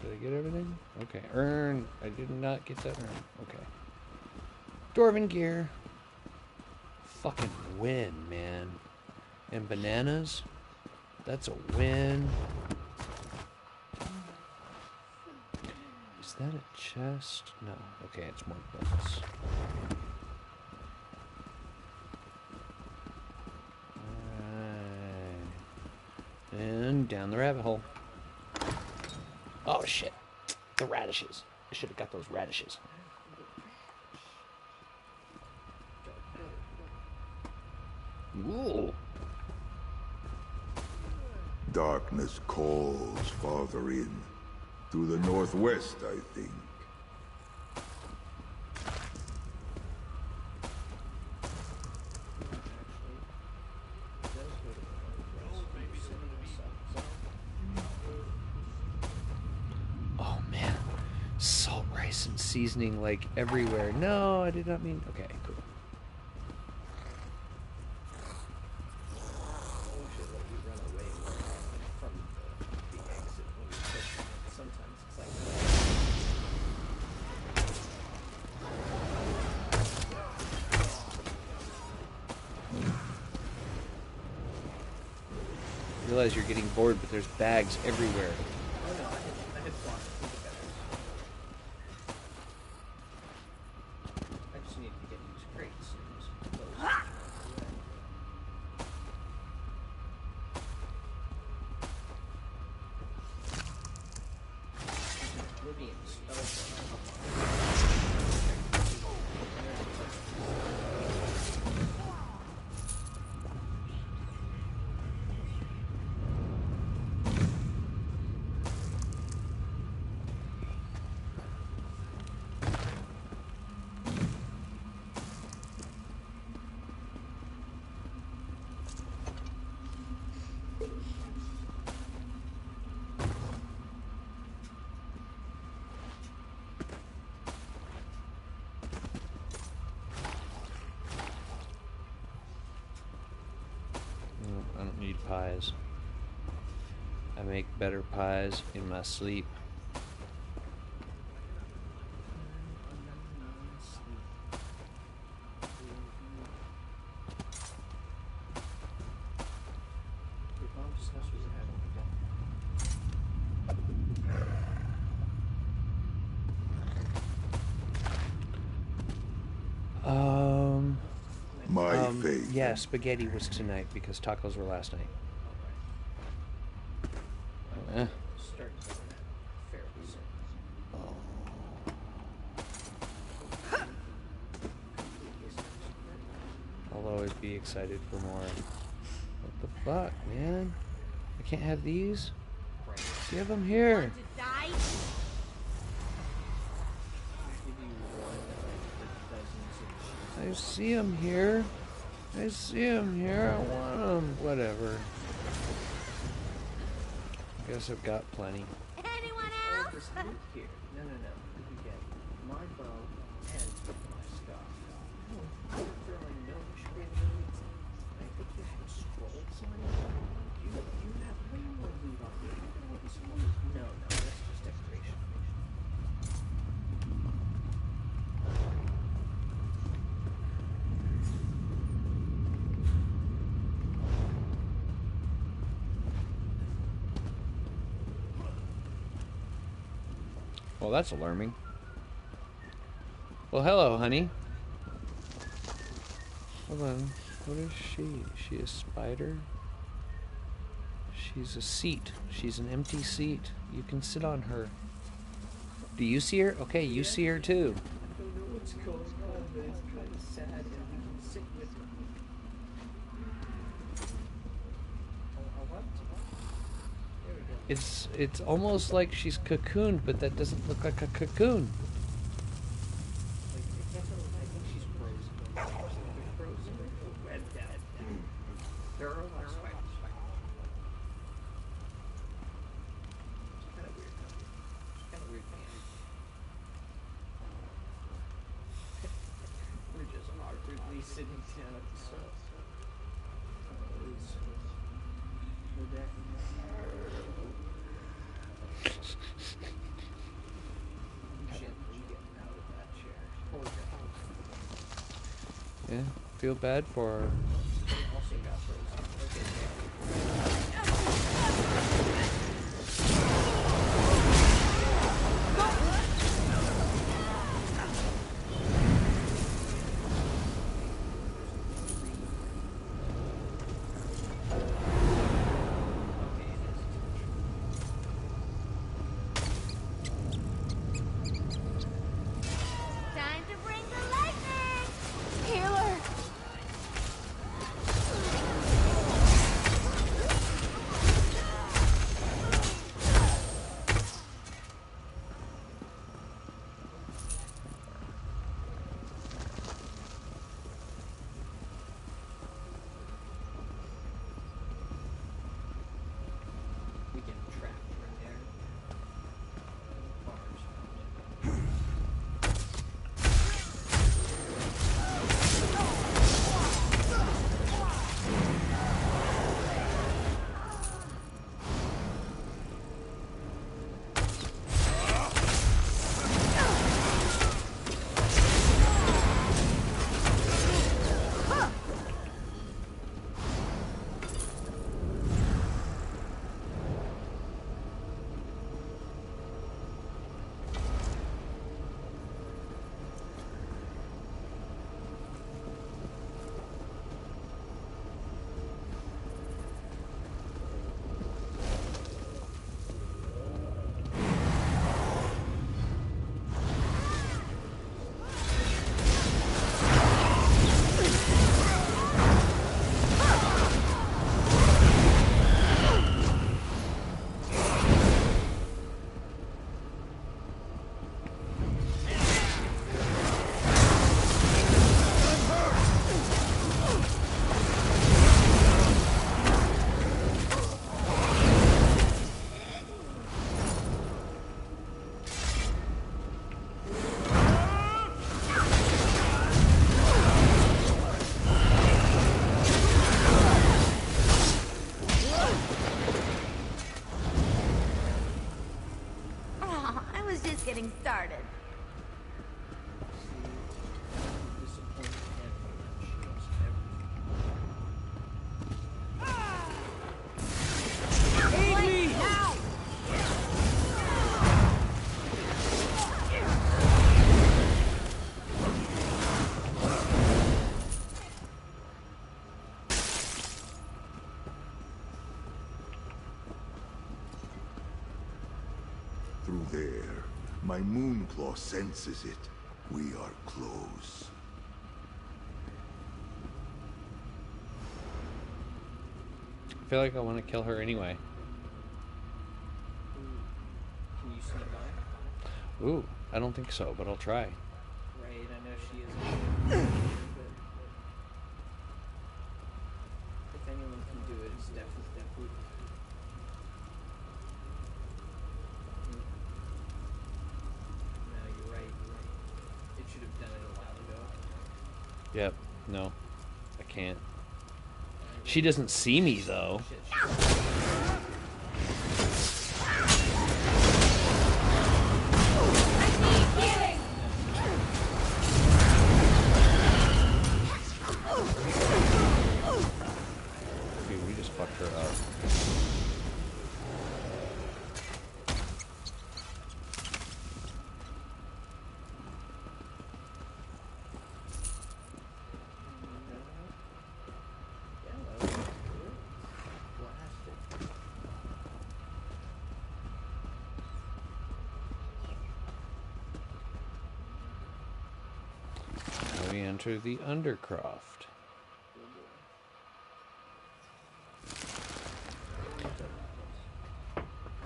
Did I get everything? Okay. Earn. I did not get that earn. Okay. Dwarven gear. Fucking win, man. And bananas. That's a win. Is that a chest? No. Okay, it's more books. Alright. And down the rabbit hole. Oh shit. The radishes. I should have got those radishes. Ooh. Darkness calls farther in. To the northwest, I think. rice and seasoning like everywhere. No, I did not mean. Okay, cool. Realize you're getting bored, but there's bags everywhere. Oh no, I had blocked the guys. I just need to get these crates and just close them away. Oblivion spell. I don't need pies. I make better pies in my sleep. My faith. Yeah, spaghetti was tonight because tacos were last night. Start doing that fairly soon. I'll always be excited for more. What the fuck, man? I can't have these? Give them here. I see them here. I see them here. I want them. Whatever. Guess I've got plenty. Anyone Oh, this loot here. No. You get my bow and my scarf. Oh, you're throwing no grenades. I think you have scrolls on you. You have way more loot on you. You know what this one is? No, that's just decoration. Well, that's alarming. Well, hello, honey. Hold on. What is she? Is she a spider? She's a seat. She's an empty seat. You can sit on her. Do you see her? Okay, you see her too. I don't know what's going on, but it's kind of sad, and we can sit with her. There we go. It's almost like she's cocooned, but that doesn't look like a cocoon. Like, I can't tell. I think she's frozen. She's frozen. Red down. There are a lot of spiders. It's kind of weird. It's kind of weird, man. We're just awkwardly sitting down at the stove. Gently getting out of that chair. Poor guy. Yeah, feel bad for her. Also got frozen. Okay, Time to bring the lightning! Healer! was just getting started. Disappointed head she knows everything. Aid me now! Through there, my Moonclaw senses it. We are close. I feel like I want to kill her anyway. Can you sneak by? Ooh, I don't think so, but I'll try. Right, I know she is. But if anyone can do it, it's definitely. No, you're right. It should have done it a while ago. Yep, no, I can't. She doesn't see me, though. Dude, we just fucked her up. Now we enter the Undercroft.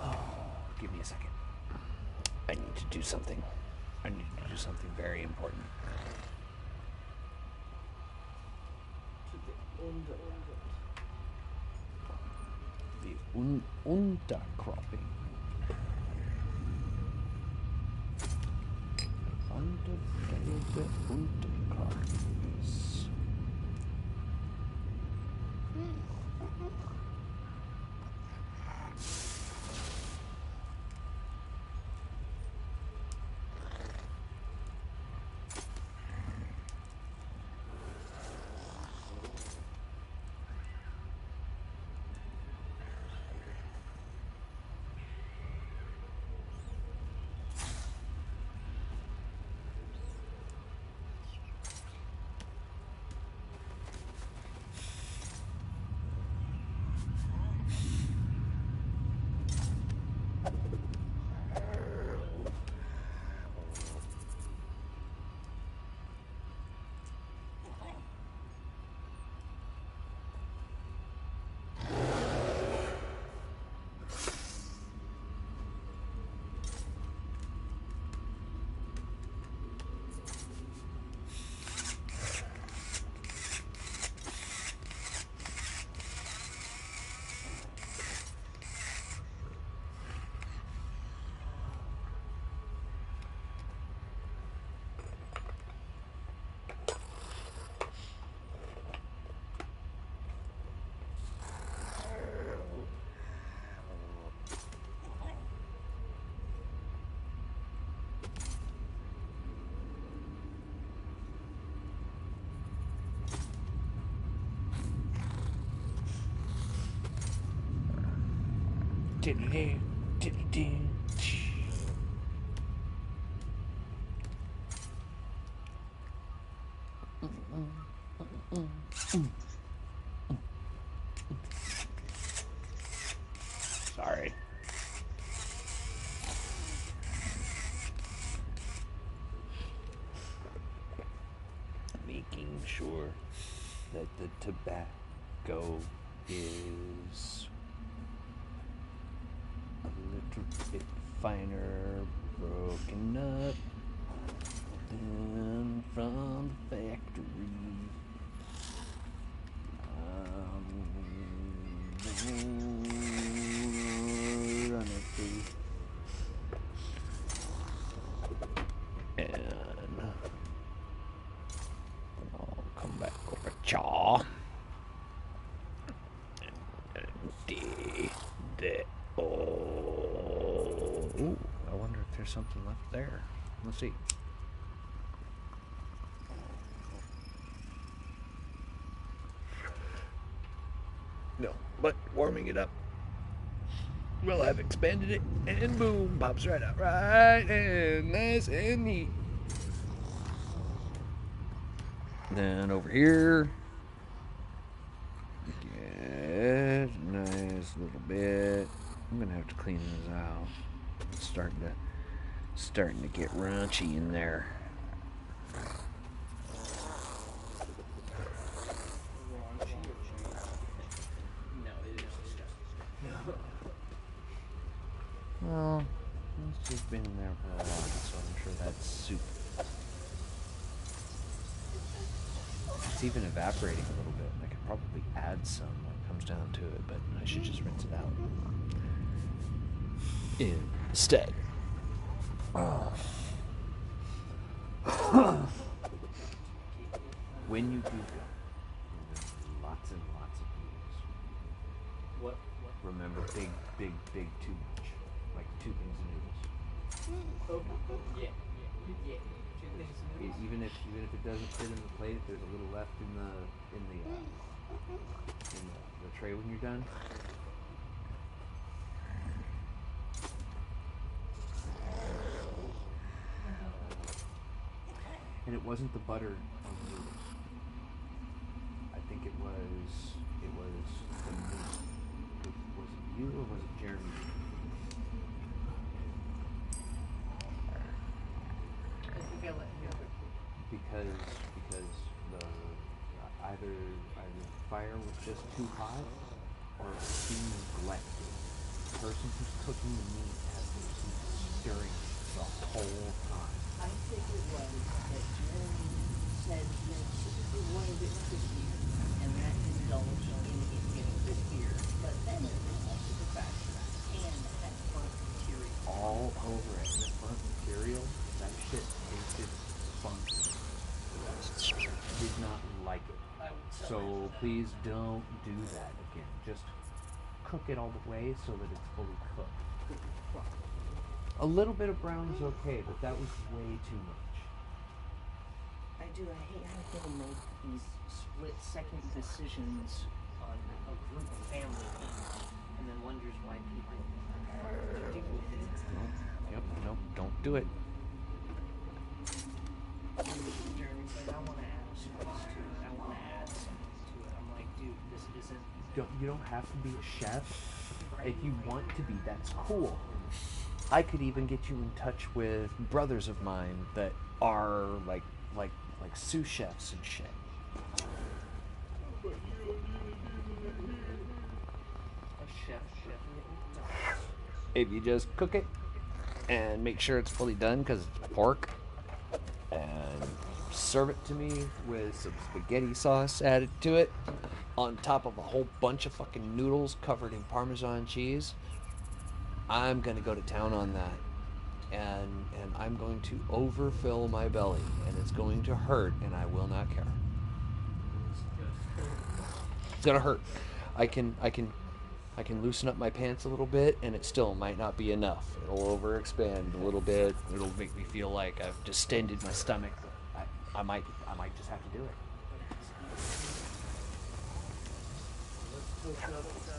Oh, give me a second. I need to do something. I need to do something very important. The Unterkropping. Underbelly Unterkroppings. Diddly, diddly, sorry. Making sure that the tobacco is a little bit finer, broken up than from the factory. Run it through. And I'll come back over chaw. Ooh, I wonder if there's something left there. Let's see. No, but warming it up. Well, I've expanded it, and boom, pops right out. Right, and nice and neat. Then over here, get nice little bit. I'm gonna have to clean this out. It's starting to get raunchy in there. Well, it's just been in there for a while, so I'm sure that's soup. It's even evaporating a little bit. I could probably add some when it comes down to it, but I should just rinse it out instead. When you do go, lots and lots of noodles. What? Remember, big too much. Like 2 things of noodles. Oh, yeah. 2 things of noodles. Even if it doesn't fit in the plate, if there's a little left in the tray when you're done. And it wasn't the butter on the noodles. I think it was the meat. Was it you or was it Jeremy? I think I let you have it. Because the either the fire was just too hot or it seemed neglected. The person who's cooking the meat has been stirring the whole time. I think it was that Jeremy said that he wanted it crispier, and that indulged in it getting crispier. But then it was also the fact that the pan had burnt material. All over it. And the burnt material, that shit tasted funky. Did not like it. So please don't do that again. Just cook it all the way so that it's fully cooked. A little bit of brown is okay, but that was way too much. I hate how people make these split-second decisions on a group of family things, and then wonders why people do it. Yep, nope, don't do it. Jeremy's like, I want to add a spice to it. I want to add something to it. I'm like, dude, this isn't... You don't have to be a chef. If you want to be, that's cool. I could even get you in touch with brothers of mine that are like sous chefs and shit. A chef. If you just cook it and make sure it's fully done because it's pork, and serve it to me with some spaghetti sauce added to it on top of a whole bunch of fucking noodles covered in Parmesan cheese, I'm gonna go to town on that, and I'm going to overfill my belly, and it's going to hurt, and I will not care. It's gonna hurt. I can loosen up my pants a little bit, and it still might not be enough. It'll overexpand a little bit. It'll make me feel like I've distended my stomach. I might just have to do it.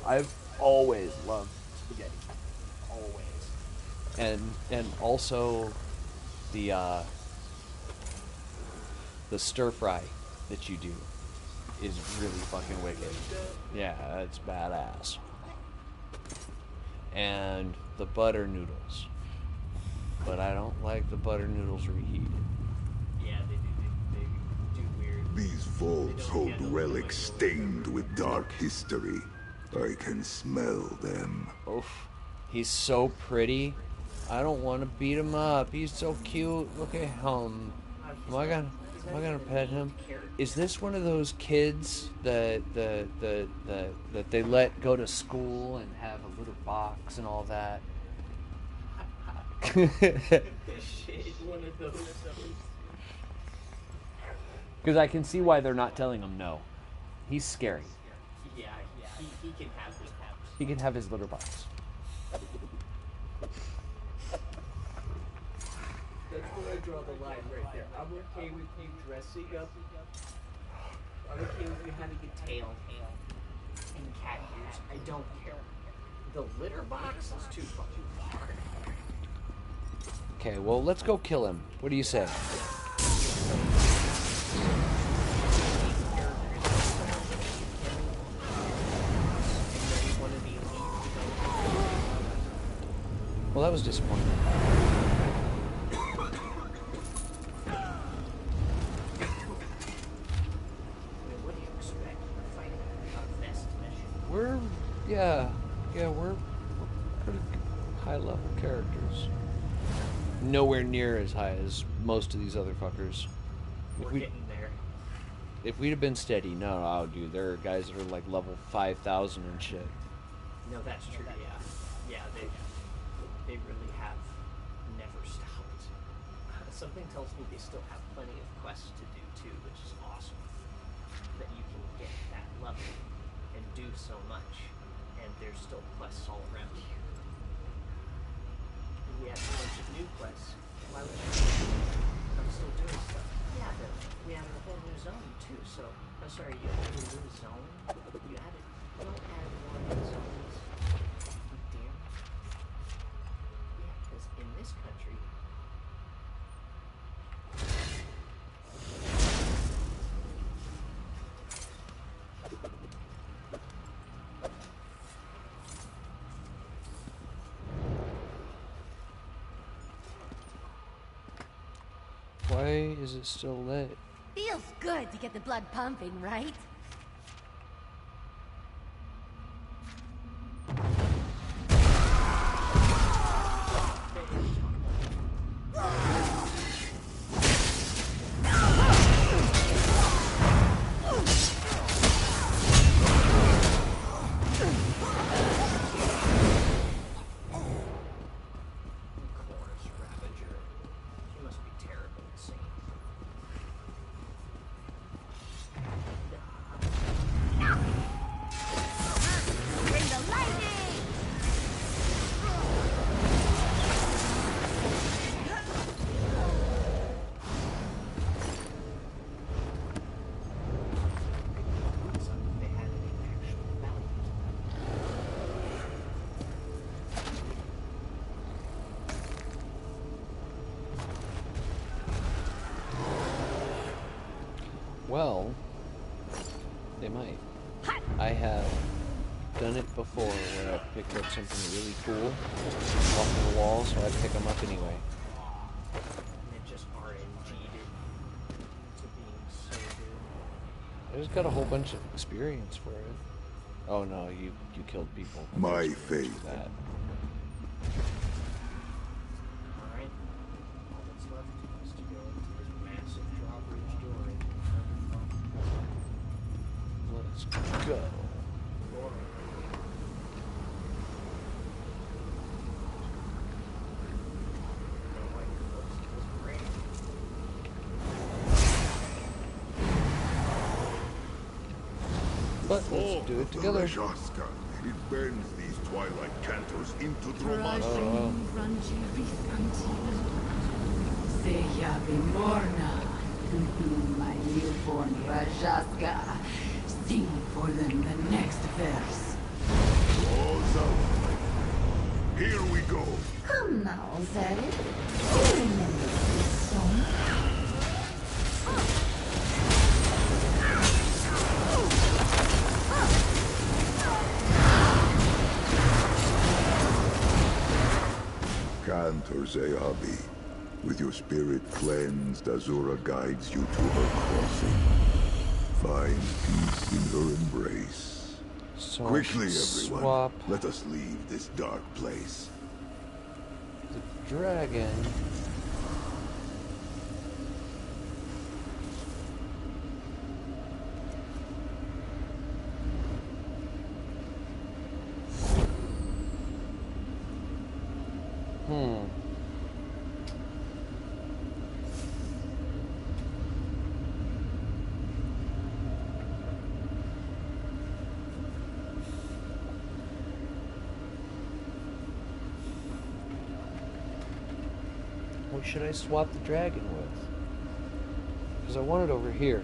I've always loved spaghetti. Always. And also the stir fry that you do is really fucking wicked. Yeah, it's badass. And the butter noodles. But I don't like the butter noodles reheated. Yeah, they do weird. These vaults hold relics stained with dark history. I can smell them. Oof. He's so pretty. I don't want to beat him up. He's so cute. Look at him. Am I gonna pet him? Is this one of those kids that they let go to school and have a little box and all that? Shit, one of those. Because I can see why they're not telling him no. He's scary. Yeah, he can have his house. He can have his litter box. draw the line right there. I'm okay with you dressing up. I'm okay with you having a tail and cat ears. I don't care. The litter box is too fucking far. Okay, well, let's go kill him. What do you say? Well, that was disappointing. What do you expect? We're fighting a vest mission. We're pretty high-level characters. Nowhere near as high as most of these other fuckers. We're getting there. If we'd have been steady, no, dude, there are guys that are like level 5,000 and shit. No, that's true. Yeah, they really have never stopped. Something tells me they still have plenty of quests to do too, which is awesome. That you can get that level and do so much, and there's still quests all around you. And we have a bunch of new quests. Why would I'm still doing stuff. Yeah, but we added a whole new zone too. So, I'm sorry, you added a new zone. You added. Don't add more new zones. Damn. Yeah, because in this country. Why is it still lit? Feels good to get the blood pumping, right? Well, they might. I have done it before where I picked up something really cool off the wall, so I pick them up anyway. And it just RNG'd it to being so good. I just got a whole bunch of experience for it. Oh no, you killed people. My fate. That. Alright. All that's left is to go into this massive drawbridge door and Let's go. But let's do it together. Rajaska. It bends these twilight cantors into Dromana. Seya Bimorna, my newborn Rajaska. Sing for them the next verse. Walls out. Here we go. Come now, Zed. You remember this song? Cantor Zeabi. With your spirit cleansed, Azura guides you to her crossing. Find peace in her embrace. So Quickly, everyone. swap Let us leave this dark place. the dragon. should I swap the dragon with? Because I want it over here.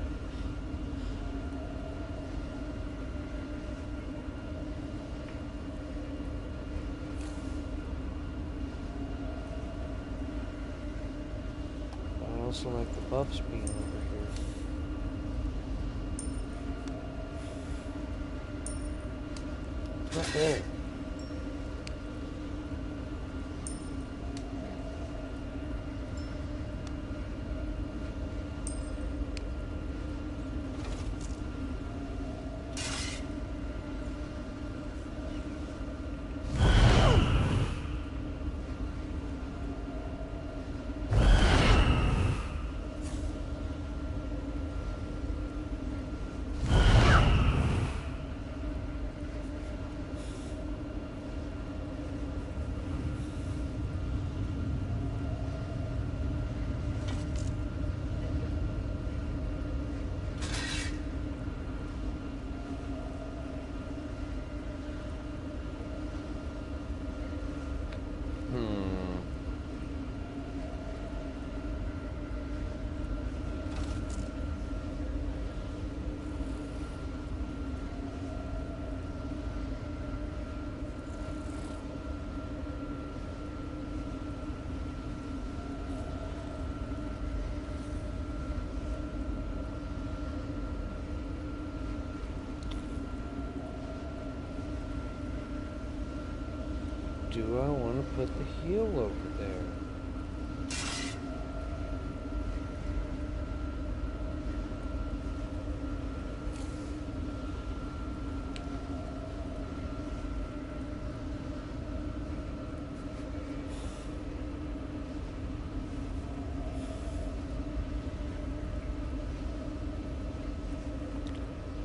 I also like the buffs being over here. It's not there. Do I want to put the heel over there?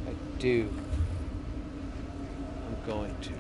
I do. I'm going to.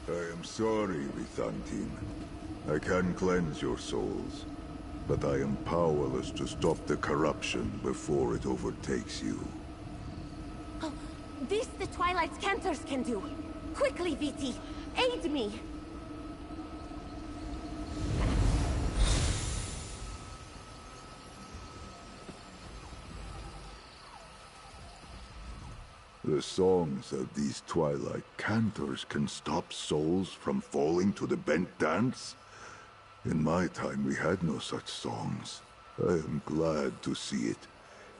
I am sorry, Vithantin. I can cleanse your souls, but I am powerless to stop the corruption before it overtakes you. Oh, this the Twilight's Cantors can do. Quickly, Viti, aid me. The songs of these twilight cantors can stop souls from falling to the bent dance? In my time, we had no such songs. I am glad to see it.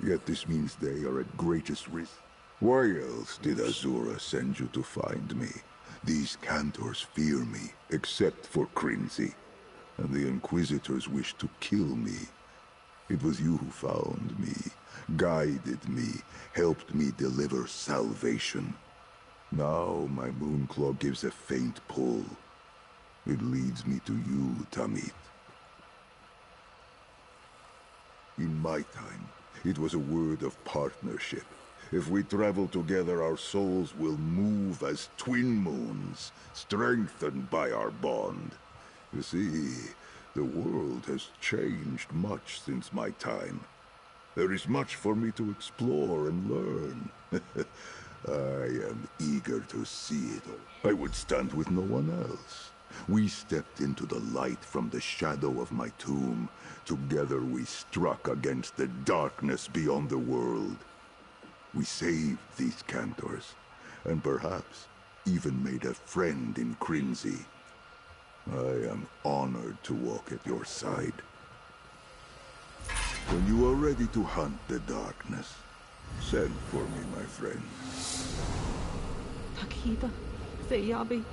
Yet this means they are at greatest risk. Why else did Azura send you to find me? These cantors fear me, except for Crinzy. And the Inquisitors wish to kill me. It was you who found me, guided me, helped me deliver salvation. Now my Moonclaw gives a faint pull. It leads me to you, Tamit. In my time, it was a word of partnership. If we travel together, our souls will move as twin moons, strengthened by our bond. You see, the world has changed much since my time. There is much for me to explore and learn. I am eager to see it all. I would stand with no one else. We stepped into the light from the shadow of my tomb. Together we struck against the darkness beyond the world. We saved these cantors, and perhaps even made a friend in Crinzy. I am honored to walk at your side. When you are ready to hunt the darkness, send for me, my friend. Takida, Zayabi,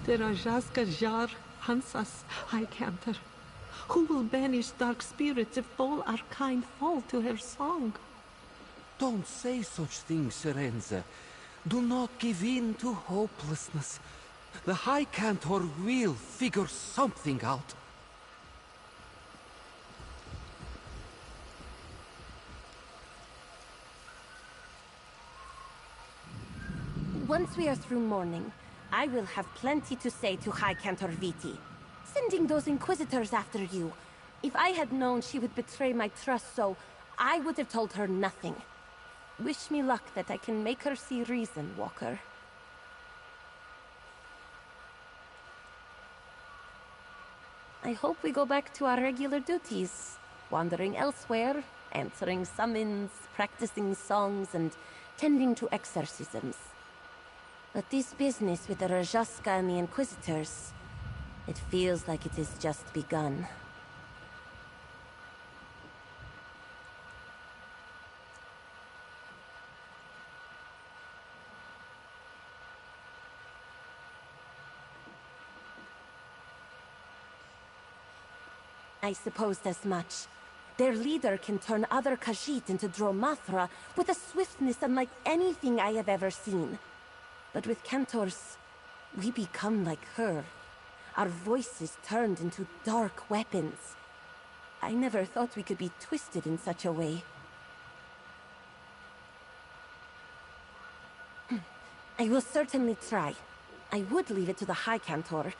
Derajaska Jar, Hansas, High Cantor. Who will banish dark spirits if all our kind fall to her song? Don't say such things, Serenza. Do not give in to hopelessness. The High Cantor will figure something out. Once we are through mourning, I will have plenty to say to High Cantor Viti. Sending those Inquisitors after you. If I had known she would betray my trust so, I would have told her nothing. Wish me luck that I can make her see reason, Walker. I hope we go back to our regular duties. Wandering elsewhere, answering summons, practicing songs, and tending to exorcisms. But this business with the Rajaska and the Inquisitors, it feels like it has just begun. I supposed as much. Their leader can turn other Khajiit into Dromathra with a swiftness unlike anything I have ever seen. But with Cantors, we become like her. Our voices turned into dark weapons. I never thought we could be twisted in such a way. I will certainly try. I would leave it to the High Cantor,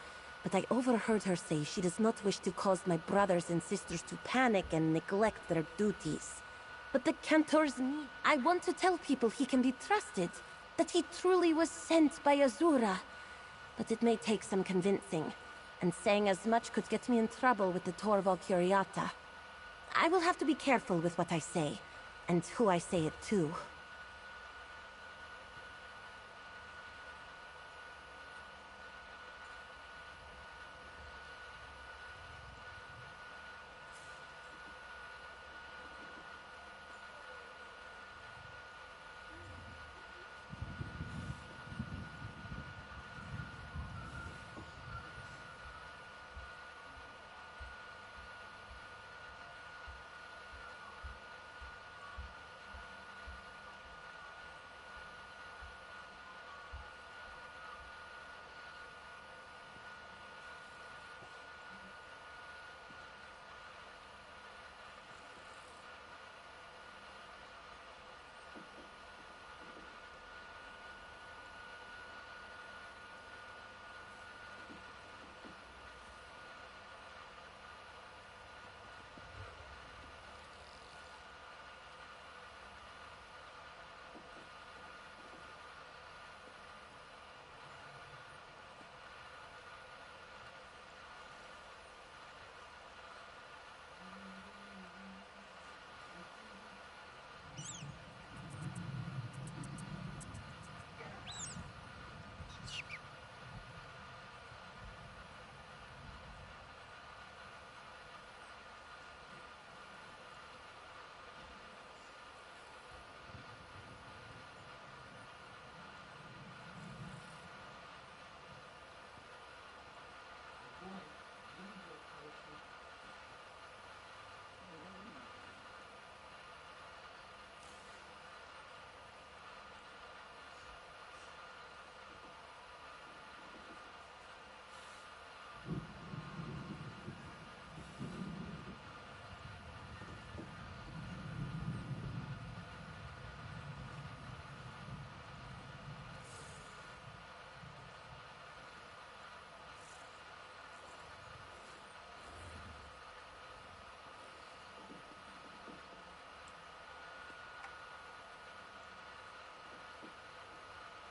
but I overheard her say she does not wish to cause my brothers and sisters to panic and neglect their duties. But the Cantor's need. I want to tell people he can be trusted, that he truly was sent by Azura. But it may take some convincing, and saying as much could get me in trouble with the Torval Curiata. I will have to be careful with what I say, and who I say it to.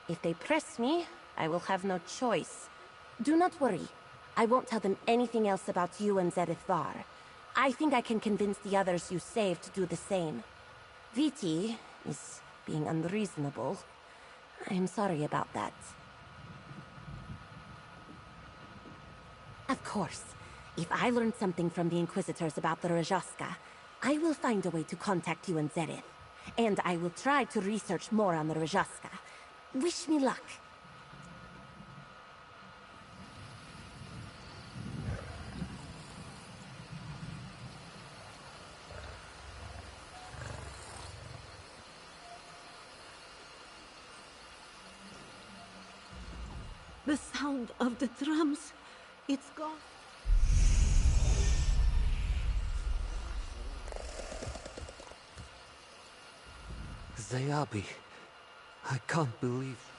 If they press me, I will have no choice. Do not worry. I won't tell them anything else about you and Zereth Var. I think I can convince the others you saved to do the same. Viti is being unreasonable. I am sorry about that. Of course, if I learn something from the Inquisitors about the Rajaska, I will find a way to contact you and Zereth. And I will try to research more on the Rajaska. Wish me luck. The sound of the drums. It's gone. Zayabi, I can't believe